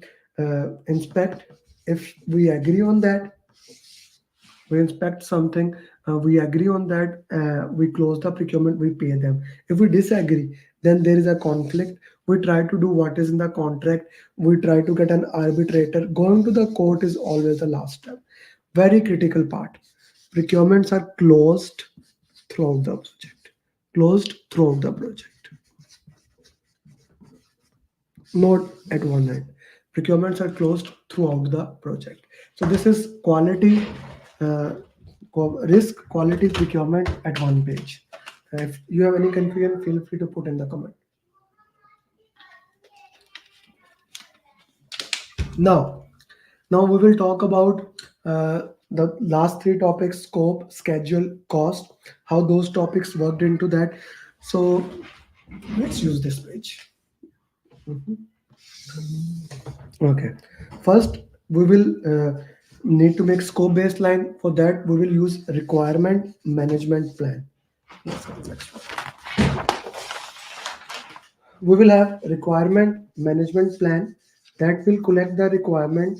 inspect. If we agree on that, we inspect something, we agree on that, we close the procurement, we pay them. If we disagree, then there is a conflict. We try to do what is in the contract. We try to get an arbitrator. Going to the court is always the last step. Very critical part. Procurements are closed throughout the project. Closed throughout the project, not at one end. Procurements are closed throughout the project. So this is quality, uh, risk, quality, procurement at one page. If you have any confusion, feel free to put in the comment. Now, now we will talk about the last three topics: scope, schedule, cost. How those topics worked into that. So let's use this page. Okay. First, we will need to make scope baseline. For that, we will use requirement management plan. We will have requirement management plan that will collect the requirement,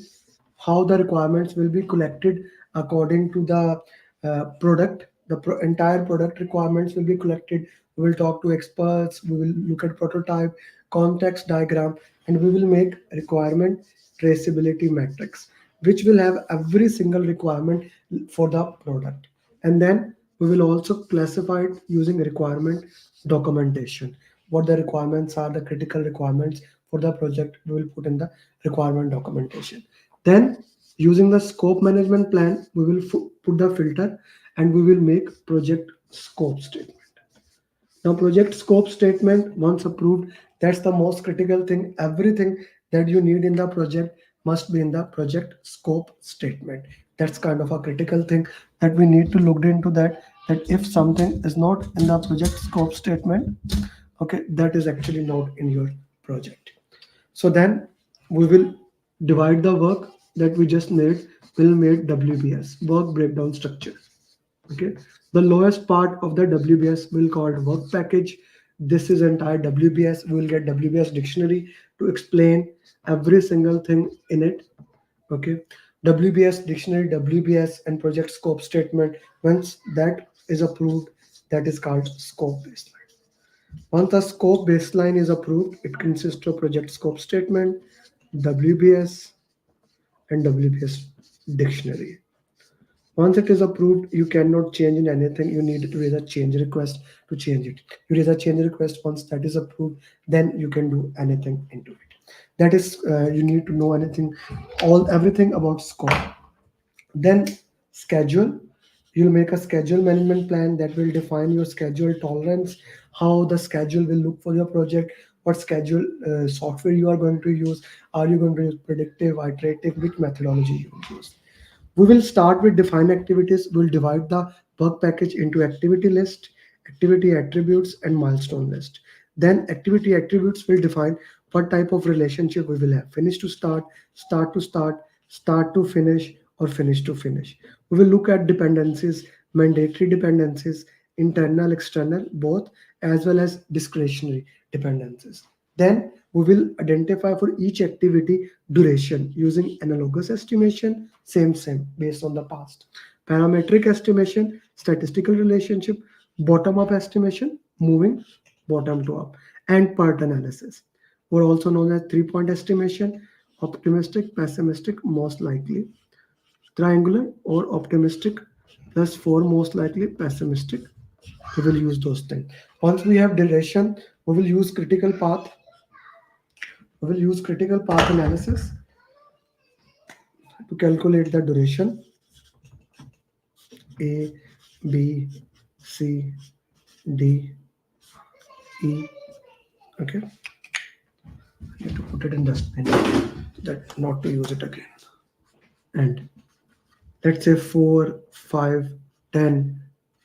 how the requirements will be collected according to the product. The entire product requirements will be collected. We will talk to experts, we will look at prototype, context diagram, and we will make requirement traceability matrix, which will have every single requirement for the product. And then we will also classify it using requirement documentation. What the requirements are, the critical requirements for the project, we will put in the requirement documentation. Then, using the scope management plan, we will put the filter and we will make project scope statement. Now, project scope statement, once approved, that's the most critical thing. Everything that you need in the project must be in the project scope statement. That's kind of a critical thing that we need to look into that. That if something is not in the project scope statement, okay, that is actually not in your project. So then we will divide the work that we just made. Will made WBS, work breakdown structure. Okay, the lowest part of the WBS will called work package. This is entire WBS. We will get WBS dictionary to explain every single thing in it. Okay, WBS dictionary, WBS and project scope statement. Once that is approved, that is called scope baseline. Once the scope baseline is approved, it consists of project scope statement, WBS, and WBS dictionary. Once it is approved, you cannot change in anything. You need to raise a change request to change it. You raise a change request once that is approved, then you can do anything into it. That is, you need to know anything, all everything about scope. Then schedule. You'll make a schedule management plan that will define your schedule tolerance, how the schedule will look for your project, what schedule software you are going to use. Are you going to use predictive, iterative, which methodology you will use? We will start with define activities. We'll divide the work package into activity list, activity attributes, and milestone list. Then activity attributes will define what type of relationship we will have. Finish to start, start to start, start to finish, or finish to finish. We will look at dependencies, mandatory dependencies, internal, external, both, as well as discretionary dependencies. Then we will identify for each activity duration using analogous estimation, same, based on the past. Parametric estimation, statistical relationship, bottom-up estimation, moving bottom to up, and part analysis, or also known as three-point estimation, optimistic, pessimistic, most likely, triangular or optimistic, plus four most likely, pessimistic. We will use those things. Once we have duration, we will use critical path. We will use critical path analysis to calculate the duration. A, B, C, D, E. Okay, I need to put it in dustbin that not to use it again. And let's say 4, 5, 10,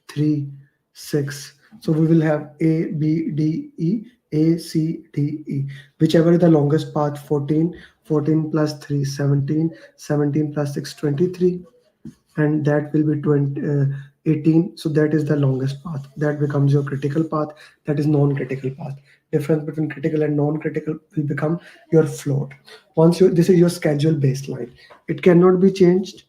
3, 6. So we will have A, B, D, E, A, C, D, E. Whichever is the longest path, 14, 14 plus 3, 17, 17 plus 6, 23. And that will be 18. So that is the longest path. That becomes your critical path. That is non-critical path. Difference between critical and non-critical will become your float. Once you, this is your schedule baseline. It cannot be changed.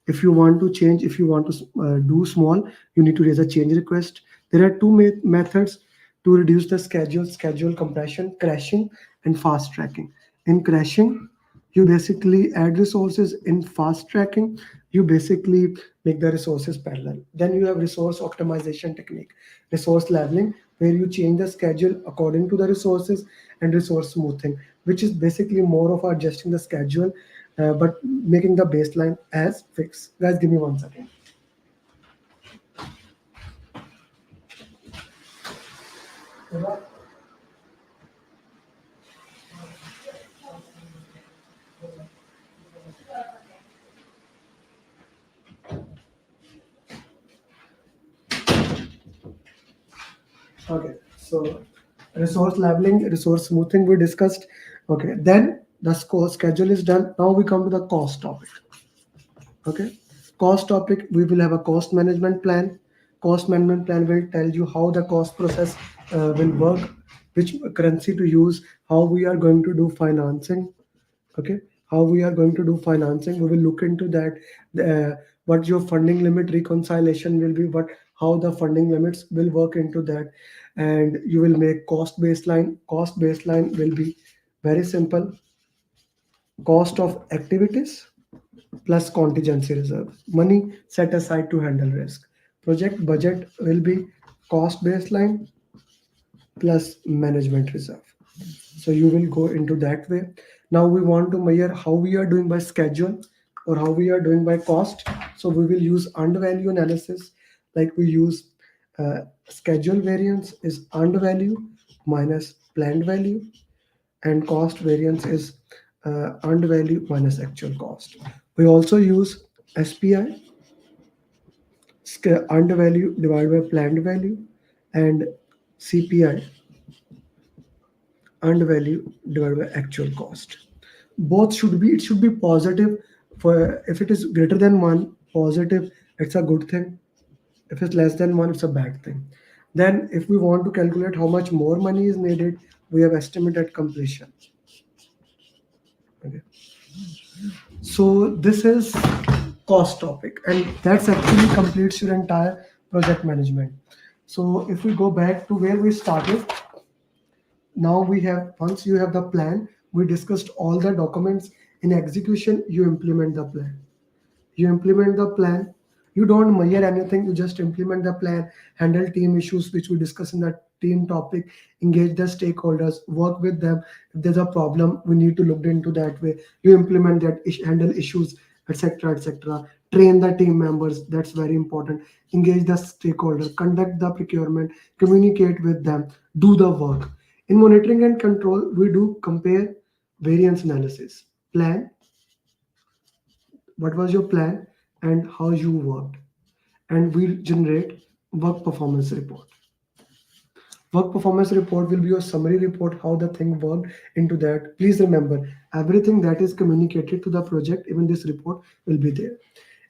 If you want to change, if you want to do small, you need to raise a change request. There are two methods to reduce the schedule compression: crashing and fast tracking. In crashing, you basically add resources. In fast tracking, you basically make the resources parallel. Then you have resource optimization technique, resource leveling, where you change the schedule according to the resources, and resource smoothing, which is basically more of adjusting the schedule, but making the baseline as fixed. Guys, give me 1 second. Okay, so resource leveling, resource smoothing we discussed. Okay, then the score schedule is done. Now we come to the cost topic. Okay, cost topic, we will have a cost management plan. Cost management plan will tell you how the cost process will work, which currency to use, how we are going to do financing. Okay, how we are going to do financing, we will look into that. What your funding limit reconciliation will be, what how the funding limits will work into that. And you will make cost baseline. Cost baseline will be very simple: cost of activities plus contingency reserve, money set aside to handle risk. Project budget will be cost baseline plus management reserve. So you will go into that way. Now we want to measure how we are doing by schedule or how we are doing by cost. So we will use earned value analysis. Like we use schedule variance is earned value minus planned value, and cost variance is earned value minus actual cost. We also use SPI, earned value divided by planned value, and CPI, earned value divided by actual cost. Both should be, it should be positive. For if it is greater than one, positive, it's a good thing. If it's less than one, it's a bad thing. Then if we want to calculate how much more money is needed, we have estimate at completion. Okay. So this is cost topic, and that's actually completes your entire project management. So if we go back to where we started, now we have, once you have the plan, we discussed all the documents. In execution, you implement the plan. You implement the plan. You don't measure anything, you just implement the plan. Handle team issues, which we discuss in that team topic. Engage the stakeholders, work with them. If there's a problem, we need to look into that way. You implement that, handle issues, etc., etc. Train the team members, that's very important. Engage the stakeholder, conduct the procurement, communicate with them, do the work. In monitoring and control, we do compare, variance analysis, plan, what was your plan and how you worked, and we'll generate work performance report. Work performance report will be your summary report, how the thing worked into that. Please remember, everything that is communicated to the project, even this report will be there.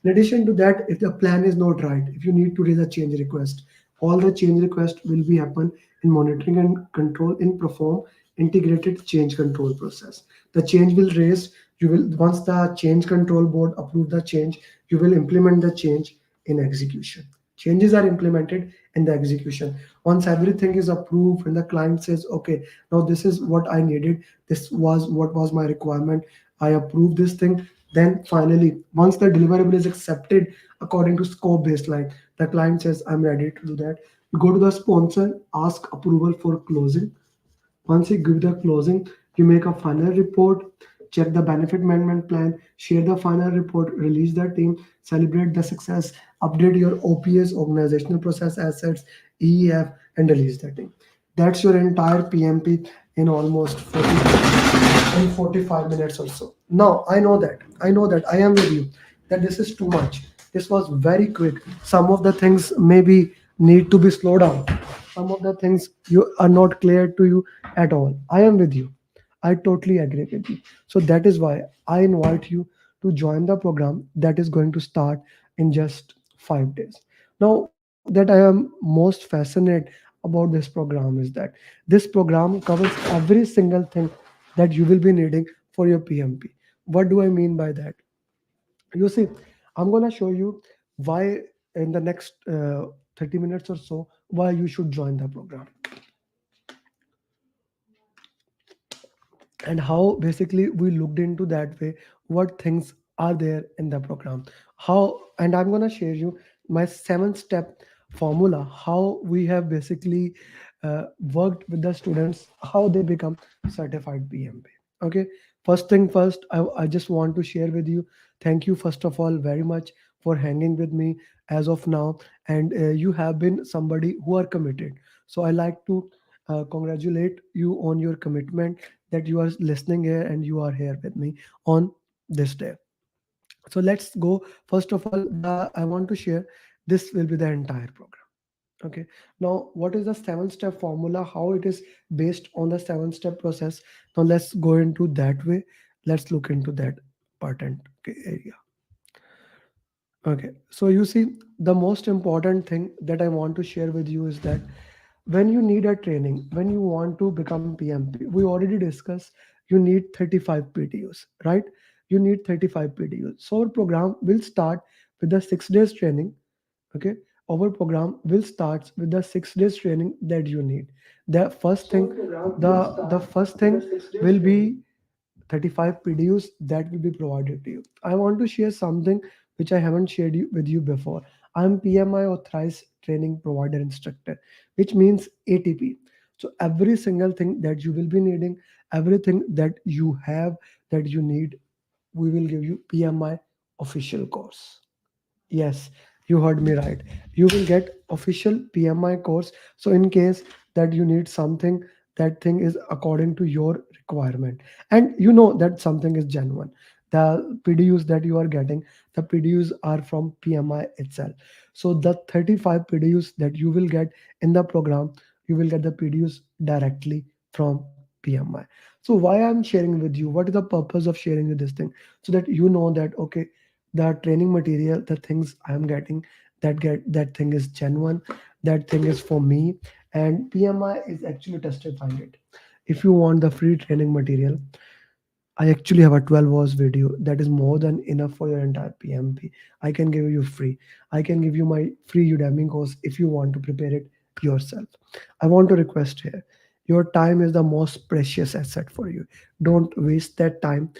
In addition to that, if the plan is not right, if you need to raise a change request, all the change request will be happen in monitoring and control in perform integrated change control process. The change will raise, you will, once the change control board approve the change, you will implement the change in execution. Changes are implemented in the execution. Once everything is approved and the client says, okay, now this is what I needed, this was what was my requirement, I approve this thing. Then finally, once the deliverable is accepted according to scope baseline, the client says, I'm ready to do that. You go to the sponsor, ask approval for closing. Once you give the closing, you make a final report, check the benefit management plan, share the final report, release the team, celebrate the success, update your OPS, organizational process assets, EEF, and release the team. That's your entire PMP in almost 45 minutes or so. Now I know that I am with you that this is too much. This was very quick. Some of the things maybe need to be slowed down. Some of the things you are not clear to you at all. I am with you. I totally agree with you. So that is why I invite you to join the program that is going to start in just 5 days. Now, that I am most fascinated about this program is that this program covers every single thing that you will be needing for your PMP. What do I mean by that? You see, I'm going to show you why in the next 30 minutes or so, why you should join the program and how basically we looked into that way, what things are there in the program, how, and I'm going to share you my 7 step formula, how we have basically worked with the students, how they become certified PMP. Okay, first thing first, I just want to share with you, thank you first of all very much for hanging with me as of now. And you have been somebody who are committed, so I like to congratulate you on your commitment, that you are listening here and you are here with me on this day. So let's go. First of all, the I want to share, this will be the entire program. Okay. Now, what is the seven-step formula? How it is based on the seven-step process? Now, let's go into that way. Let's look into that patent area. Okay. So you see, the most important thing that I want to share with you is that when you need a training, when you want to become PMP, we already discussed you need 35 PDUs, right? You need 35 PDUs. So our program will start with the 6 days training. Okay, our program will start with the 6 days training that you need. The first thing, the first thing will be 35 PDUs that will be provided to you. I want to share something which I haven't shared with you before. I'm PMI authorized training provider instructor, which means ATP. So every single thing that you will be needing, everything that you have that you need, we will give you PMI official course. Yes, you heard me right. You will get official PMI course. So in case that you need something, that thing is according to your requirement. And you know that something is genuine. The PDUs that you are getting, the PDUs are from PMI itself. So the 35 PDUs that you will get in the program, you will get the PDUs directly from PMI. So why I'm sharing with you? What is the purpose of sharing you this thing? So that you know that okay, the training material, the things I'm getting, that thing is genuine, that thing is for me, and PMI is actually testifying it. If you want the free training material, I actually have a 12 hours video that is more than enough for your entire PMP. I can give you free. I can give you my free Udemy course if you want to prepare it yourself. I want to request here. Your time is the most precious asset for you. Don't waste that time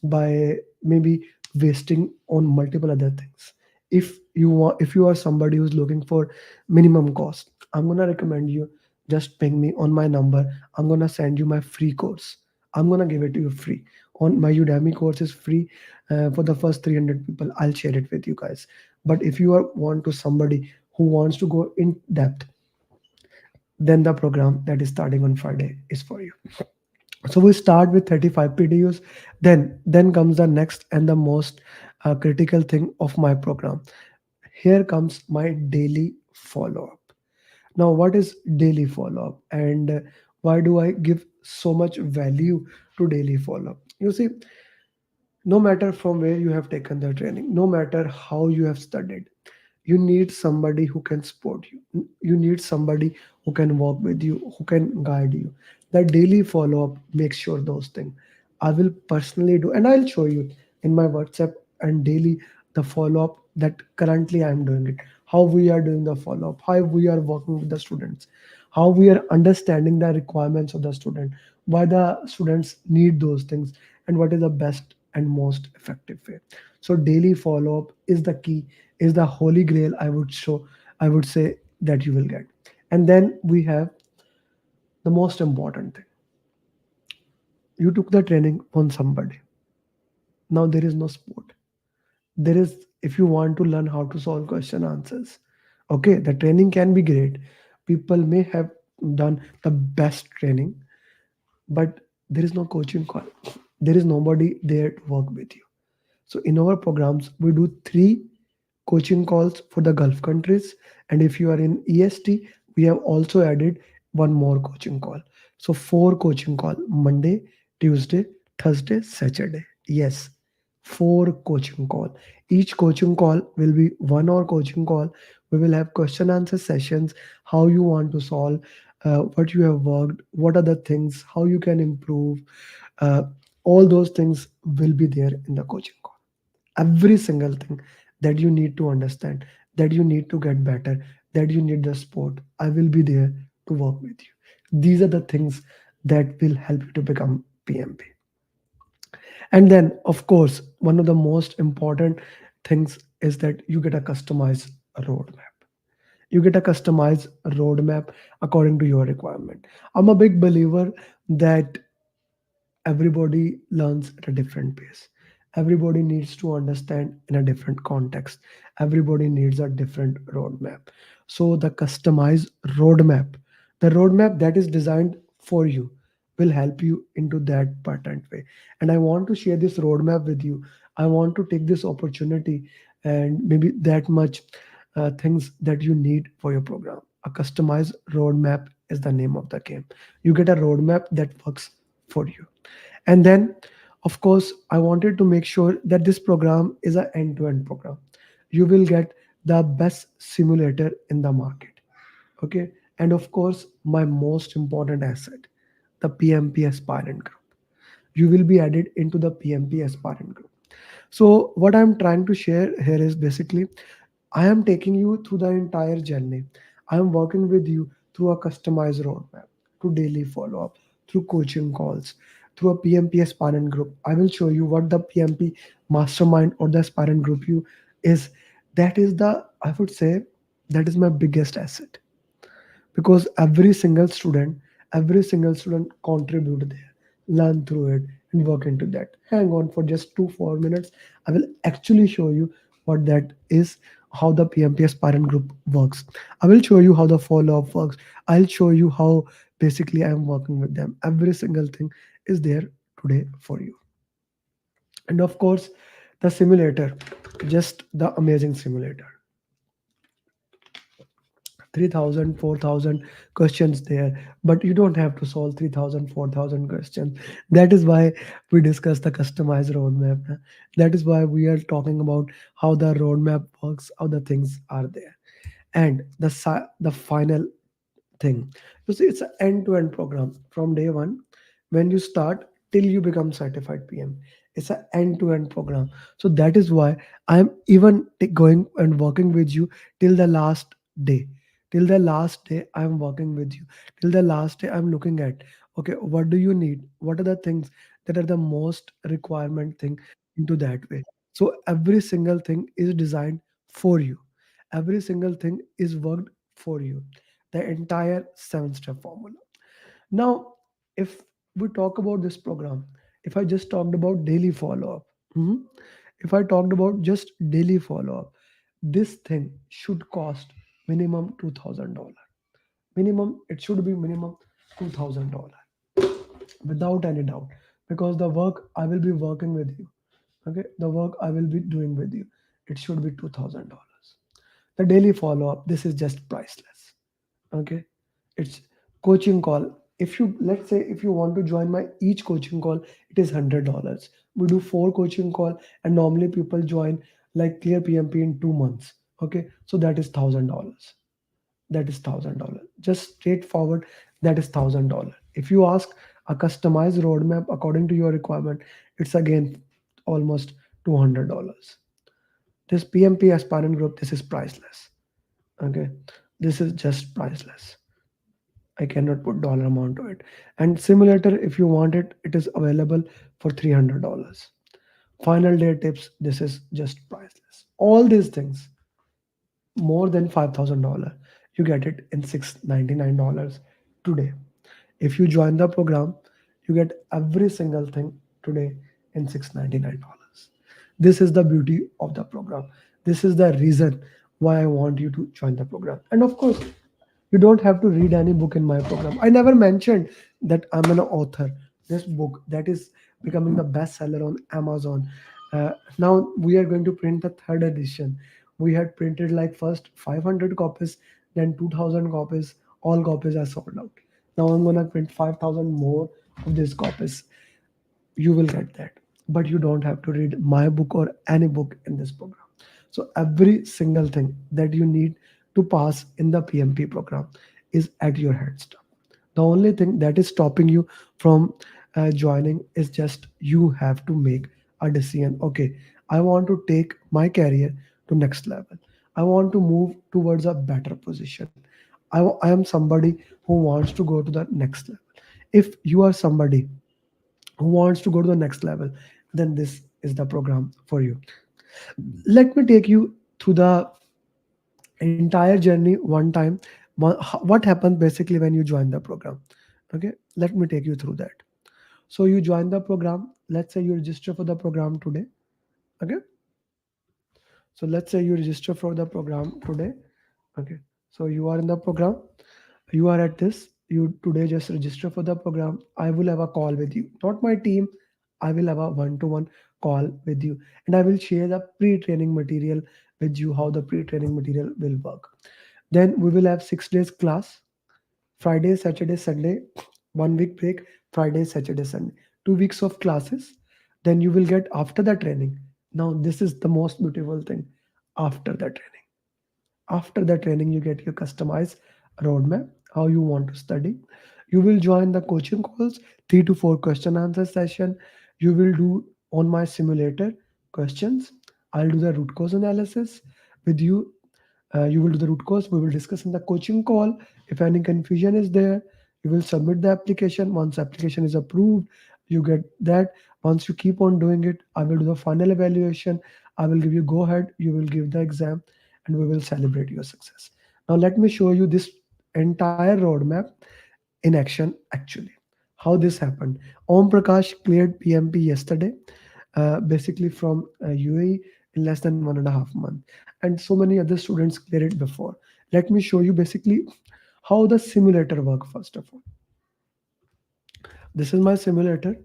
by maybe wasting on multiple other things. If you are somebody who's looking for minimum cost, I'm gonna recommend you just ping me on my number. I'm gonna send you my free course. I'm gonna give it to you free. On my Udemy course is free for the first 300 people. I'll share it with you guys. But if you want to somebody who wants to go in depth, then the program that is starting on Friday is for you. So we start with 35 PDUs. Then comes the next and the most critical thing of my program. Here comes my daily follow up. Now, what is daily follow up, and why do I give so much value to daily follow up? You see, no matter from where you have taken the training, no matter how you have studied, you need somebody who can support you. You need somebody who can work with you, who can guide you. The daily follow up makes sure those things. I will personally do, and I'll show you in my WhatsApp and daily the follow up that currently I'm doing it. How we are doing the follow up, how we are working with the students, how we are understanding the requirements of the student, why the students need those things, and what is the best and most effective way. So daily follow up is the key, is the holy grail, I would say, that you will get. And then we have the most important thing. You took the training on somebody. Now there is no sport. There is, if you want to learn how to solve question answers, okay, the training can be great. People may have done the best training, but there is no coaching call. There is nobody there to work with you. So in our programs, we do 3 coaching calls for the Gulf countries. And if you are in EST, we have also added one more coaching call. So 4 coaching call: Monday, Tuesday, Thursday, Saturday. Yes, 4 coaching call. Each coaching call will be 1 hour coaching call. We will have question answer sessions, how you want to solve, what you have worked, what are the things, how you can improve. Uh, all those things will be there in the coaching call. Every single thing that you need to understand, that you need to get better, that you need the support, I will be there to work with you. These are the things that will help you to become PMP. And then of course, one of the most important things is that you get a customized roadmap. You get a customized roadmap according to your requirement. I'm a big believer that everybody learns at a different pace. Everybody needs to understand in a different context. Everybody needs a different roadmap. So the customized roadmap, the roadmap that is designed for you, will help you into that patterned way. And I want to share this roadmap with you. I want to take this opportunity and maybe that much things that you need for your program. A customized roadmap is the name of the game. You get a roadmap that works for you. And then, of course, I wanted to make sure that this program is an end-to-end program. You will get the best simulator in the market. Okay. And of course, my most important asset, the PMP aspirant group. You will be added into the PMP aspirant group. So, what I'm trying to share here is basically I am taking you through the entire journey. I am working with you through a customized roadmap, to daily follow up, through coaching calls, through a PMP aspirant group. I will show you what the PMP mastermind or the aspirant group you is. That is the, I would say, that is my biggest asset, because every single student contribute there, learn through it, and work into that. Hang on for just 2 4 minutes. I will actually show you what that is, how the PMP aspirant group works. I will show you how the follow-up works. I'll show you how basically I am working with them. Every single thing is there today for you. And of course, the simulator, just the amazing simulator. 3,000, 4,000 questions there, but you don't have to solve 3,000, 4,000 questions. That is why we discuss the customized roadmap. That is why we are talking about how the roadmap works, how the things are there. And the final thing, you see, it's an end-to-end program from day one when you start till you become certified PM. It's an end-to-end program. So that is why I'm even going and working with you till the last day. Till the last day I'm working with you. Till the last day I'm looking at, okay, what do you need, what are the things that are the most requirement thing into that way. So every single thing is designed for you. Every single thing is worked for you, the entire 7 step formula. Now, if we talk about this program, if I just talked about daily follow up, if I talked about just daily follow up, this thing should cost minimum $2,000. Minimum, it should be minimum $2,000 without any doubt, because the work I will be working with you, okay, the work I will be doing with you, it should be $2,000. The daily follow up, this is just priceless. Okay, it's coaching call. If you, let's say, if you want to join my each coaching call, it is $100. We do 4 coaching call, and normally people join like clear PMP in 2 months. Okay, so that is $1,000. That is $1,000, just straightforward. That is $1,000. If you ask a customized roadmap according to your requirement, it's again almost $200. This PMP aspirant group, this is priceless. Okay, this is just priceless. I cannot put dollar amount to it. And simulator, if you want it, it is available for $300. Final day tips, this is just priceless. All these things, more than $5,000, you get it in $699 today. If you join the program, you get every single thing today in $699. This is the beauty of the program. This is the reason why I want you to join the program. And of course, you don't have to read any book in my program. I never mentioned that I'm an author. This book that is becoming the bestseller on Amazon. Now we are going to print the third edition. We had printed like first 500 copies, then 2,000 copies. All copies are sold out. Now I'm gonna print 5,000 more of these copies. You will get that, but you don't have to read my book or any book in this program. So every single thing that you need to pass in the PMP program is at your headstone. The only thing that is stopping you from joining is just you have to make a decision. Okay, I want to take my career to next level. I want to move towards a better position. I am somebody who wants to go to the next level. If you are somebody who wants to go to the next level, then this is the program for you. Let me take you through the entire journey one time. What happens basically when you join the program? Okay, let me take you through that. So you join the program. Let's say you register for the program today. Okay, so let's say you register for the program today. Okay, so you are in the program, you are at this, you today just register for the program. I will have a call with you, not my team. I will have a one-to-one call with you, and I will share the pre-training material with you, how the pre-training material will work. Then we will have 6 days class, Friday, Saturday, Sunday, 1 week break, Friday, Saturday, Sunday, 2 weeks of classes. Then you will get after the training. Now, this is the most beautiful thing. After the training, after the training, you get your customized roadmap, how you want to study. You will join the coaching calls, 3 to 4 question answer session. You will do on my simulator questions. I'll do the root cause analysis with you. You will do the root cause. We will discuss in the coaching call. If any confusion is there, you will submit the application. Once application is approved, you get that. Once you keep on doing it, I will do the final evaluation. I will give you go ahead. You will give the exam, and we will celebrate your success. Now let me show you this entire roadmap in action. Actually, how this happened. Om Prakash cleared PMP yesterday, basically from UAE in less than 1.5 months, and so many other students cleared it before. Let me show you basically how the simulator work. First of all, this is my simulator.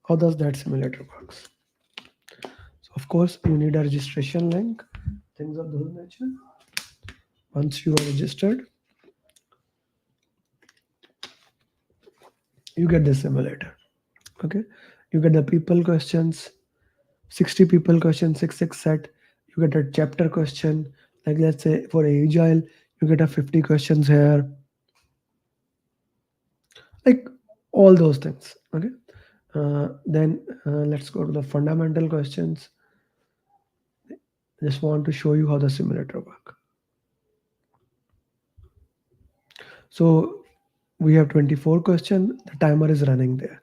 How does that simulator works? So of course you need a registration link, things of those nature. Once you are registered, you get the simulator. Okay, you get the people questions, 60 people question, 6 set. You get a chapter question, like let's say for Agile, you get a 50 questions here, like all those things. Okay, then let's go to the fundamental questions. Just want to show you how the simulator work. So we have 24 question. The timer is running there.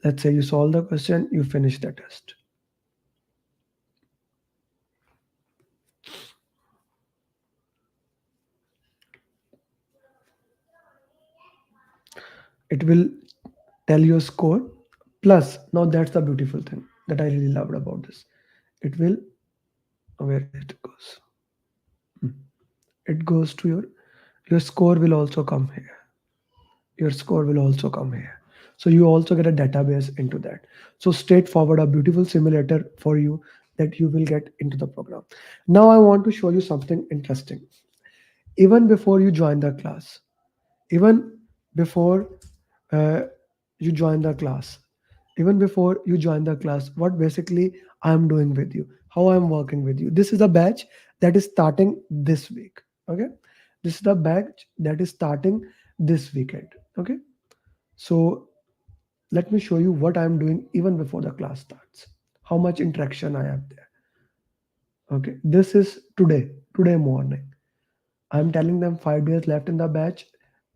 Let's say you solve the question, you finish the test. It will tell your score. Plus, now that's the beautiful thing that I really loved about this. It will, where it goes. It goes to your score will also come here. Your score will also come here. So you also get a database into that. So straightforward, a beautiful simulator for you that you will get into the program. Now I want to show you something interesting. Even before you join the class, even before uh, you join the class, even before you join the class, what basically I'm doing with you, how I'm working with you. This is a batch that is starting this week. Okay, this is the batch that is starting this weekend. Okay, so let me show you what I'm doing even before the class starts, how much interaction I have there. Okay, this is today morning. I'm telling them 5 days left in the batch.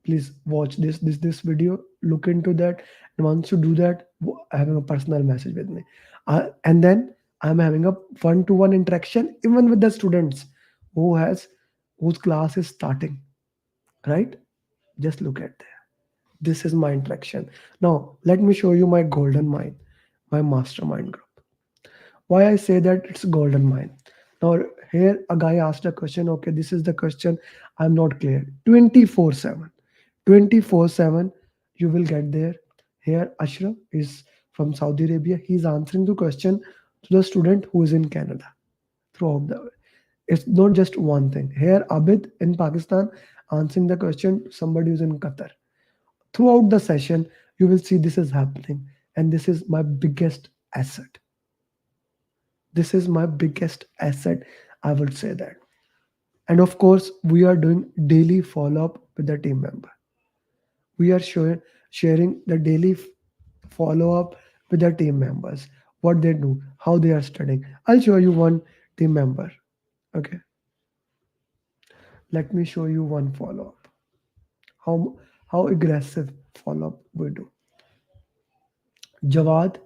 Please watch this video. Look into that, and once you do that, having a personal message with me, and then I'm having a one-to-one interaction even with the students whose class is starting. Right? Just look at that. This is my interaction. Now let me show you my golden mind, my mastermind group. Why I say that it's golden mine. Now here a guy asked a question. Okay, this is the question. I'm not clear. 24/7. 24/7 you will get there. Here Ashraf is from Saudi Arabia. He's answering the question to the student who is in Canada throughout the. It's not just one thing. Here Abid in Pakistan answering the question to somebody who's in Qatar. Throughout the session, you will see this is happening, and this is my biggest asset. This is my biggest asset, I would say that. And of course, we are doing daily follow up with the team member. We are sharing the daily follow up with the team members, what they do, how they are studying. I'll show you one team member. Okay, let me show you one follow up. How aggressive follow up we do. Jawad.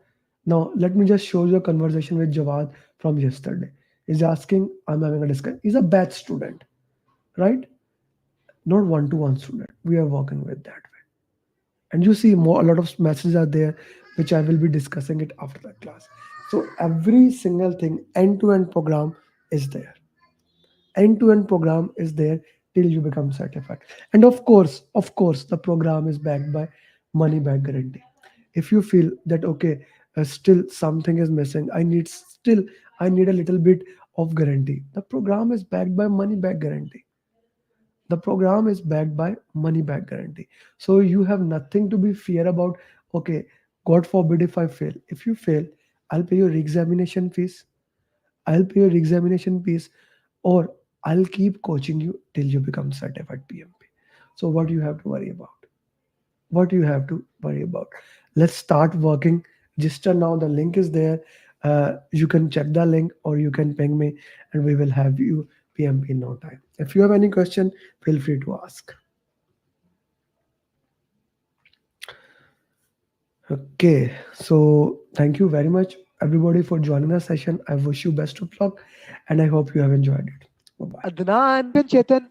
Now let me just show you a conversation with Jawad from yesterday. He's asking, I'm having a discussion. He's a bad student, right? Not one-to-one student. We are working with that way. And you see more a lot of messages are there, which I will be discussing it after the class. So every single thing, end-to-end program is there. End-to-end program is there till you become certified. And of course, the program is backed by money back guarantee. If you feel that okay, still something is missing, I need a little bit of guarantee. The program is backed by money back guarantee. The program is backed by money back guarantee. So you have nothing to be fear about. Okay, God forbid if I fail. If you fail, I'll pay your examination fees. I'll pay your examination fees, or I'll keep coaching you till you become certified PMP. So what do you have to worry about? What you have to worry about? Let's start working. Register now. The link is there. You can check the link or you can ping me, and we will have you PMP in no time. If you have any question, feel free to ask. Okay, so thank you very much, everybody, for joining the session. I wish you best of luck, and I hope you have enjoyed it. Bye-bye. Adnan, Chetan,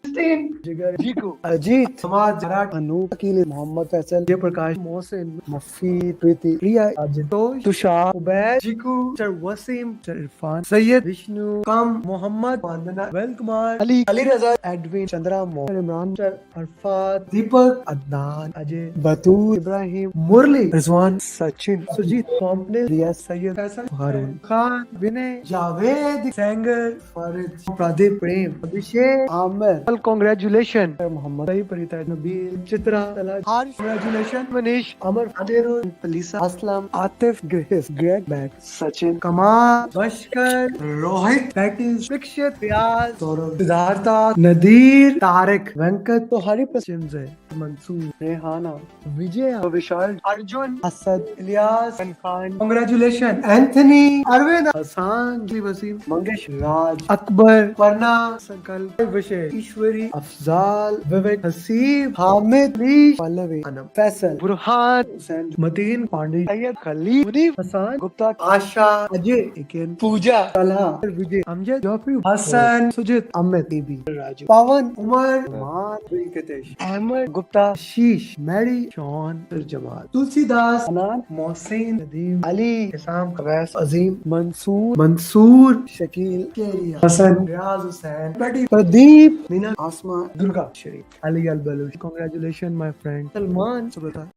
Jigar, Jiku, Ajit, Samad, Jarat, Anup, Akil, Mohammed Faisal, Jay Prakash, Mohsin, Mafi, Priti, Priya, Ajitosh, Tushar, Ubaid, Jiku, Sir Wasim, Sir Irfan, Sayyid, Vishnu, Kam, Mohammed, Vandana, Vel Kumar, Ali Raza, Edwin, Chandra, Mohammed, Imran, Sir Arfat, Deepak, Adnan, Ajay, Batul, Ibrahim, Murli, Rizwan, Sachin, Sujit, Kompne, Riya, Sayyid, Faisal, Harun, Khan, Vinay, Javed, Sanger, Farid, Pradeep, Prem, Abhishek, Amir. Well, congratulations, Muhammad, Sai, Parita, Nabil, Chitra, Talaj, Harsh, congratulations, Manish, Amar, Adirul, Lisa, Aslam, Atif, Grace, Greg, Mac, Sachin, Kamal, Bashkar, Rohit, Patish, Vikshit, Vyas, Saurav, Siddhartha, Nadir, Tarik, Venkat, तो हरी पसंद है मंसूर रेहाना विजय विशाल Arjun Asad Ilyas Khan congratulation Anthony Arvind Hasan Wasim Mangesh राज अकबर परना संकल्प विषय ईश्वरी अफजाल विवेक Haseeb Hamid leash Pallavi Anam Faisal Burhan Hussain Mateen Pandey Syed Khalil Munif Hasan Gupta Asha Ajay इकेन Puja Talha Vijay Amjad Jafri Hasan Sujit Amit Bibi Raju Pawan Umar Venkatesh, Ahmed Gupta, Sheesh, Mary, Sean, Jamal, Tulsidas, Anan, Mohsin, Nadeem, Ali, Isam, Kawais, Azim, Mansoor, Shakil, Keria, Hassan, Riaz Hussain, Betty, Pradeep, Mina, Asma, Durga, Sharif, Ali Al Baluch. Congratulations, my friend. Salman, Subata.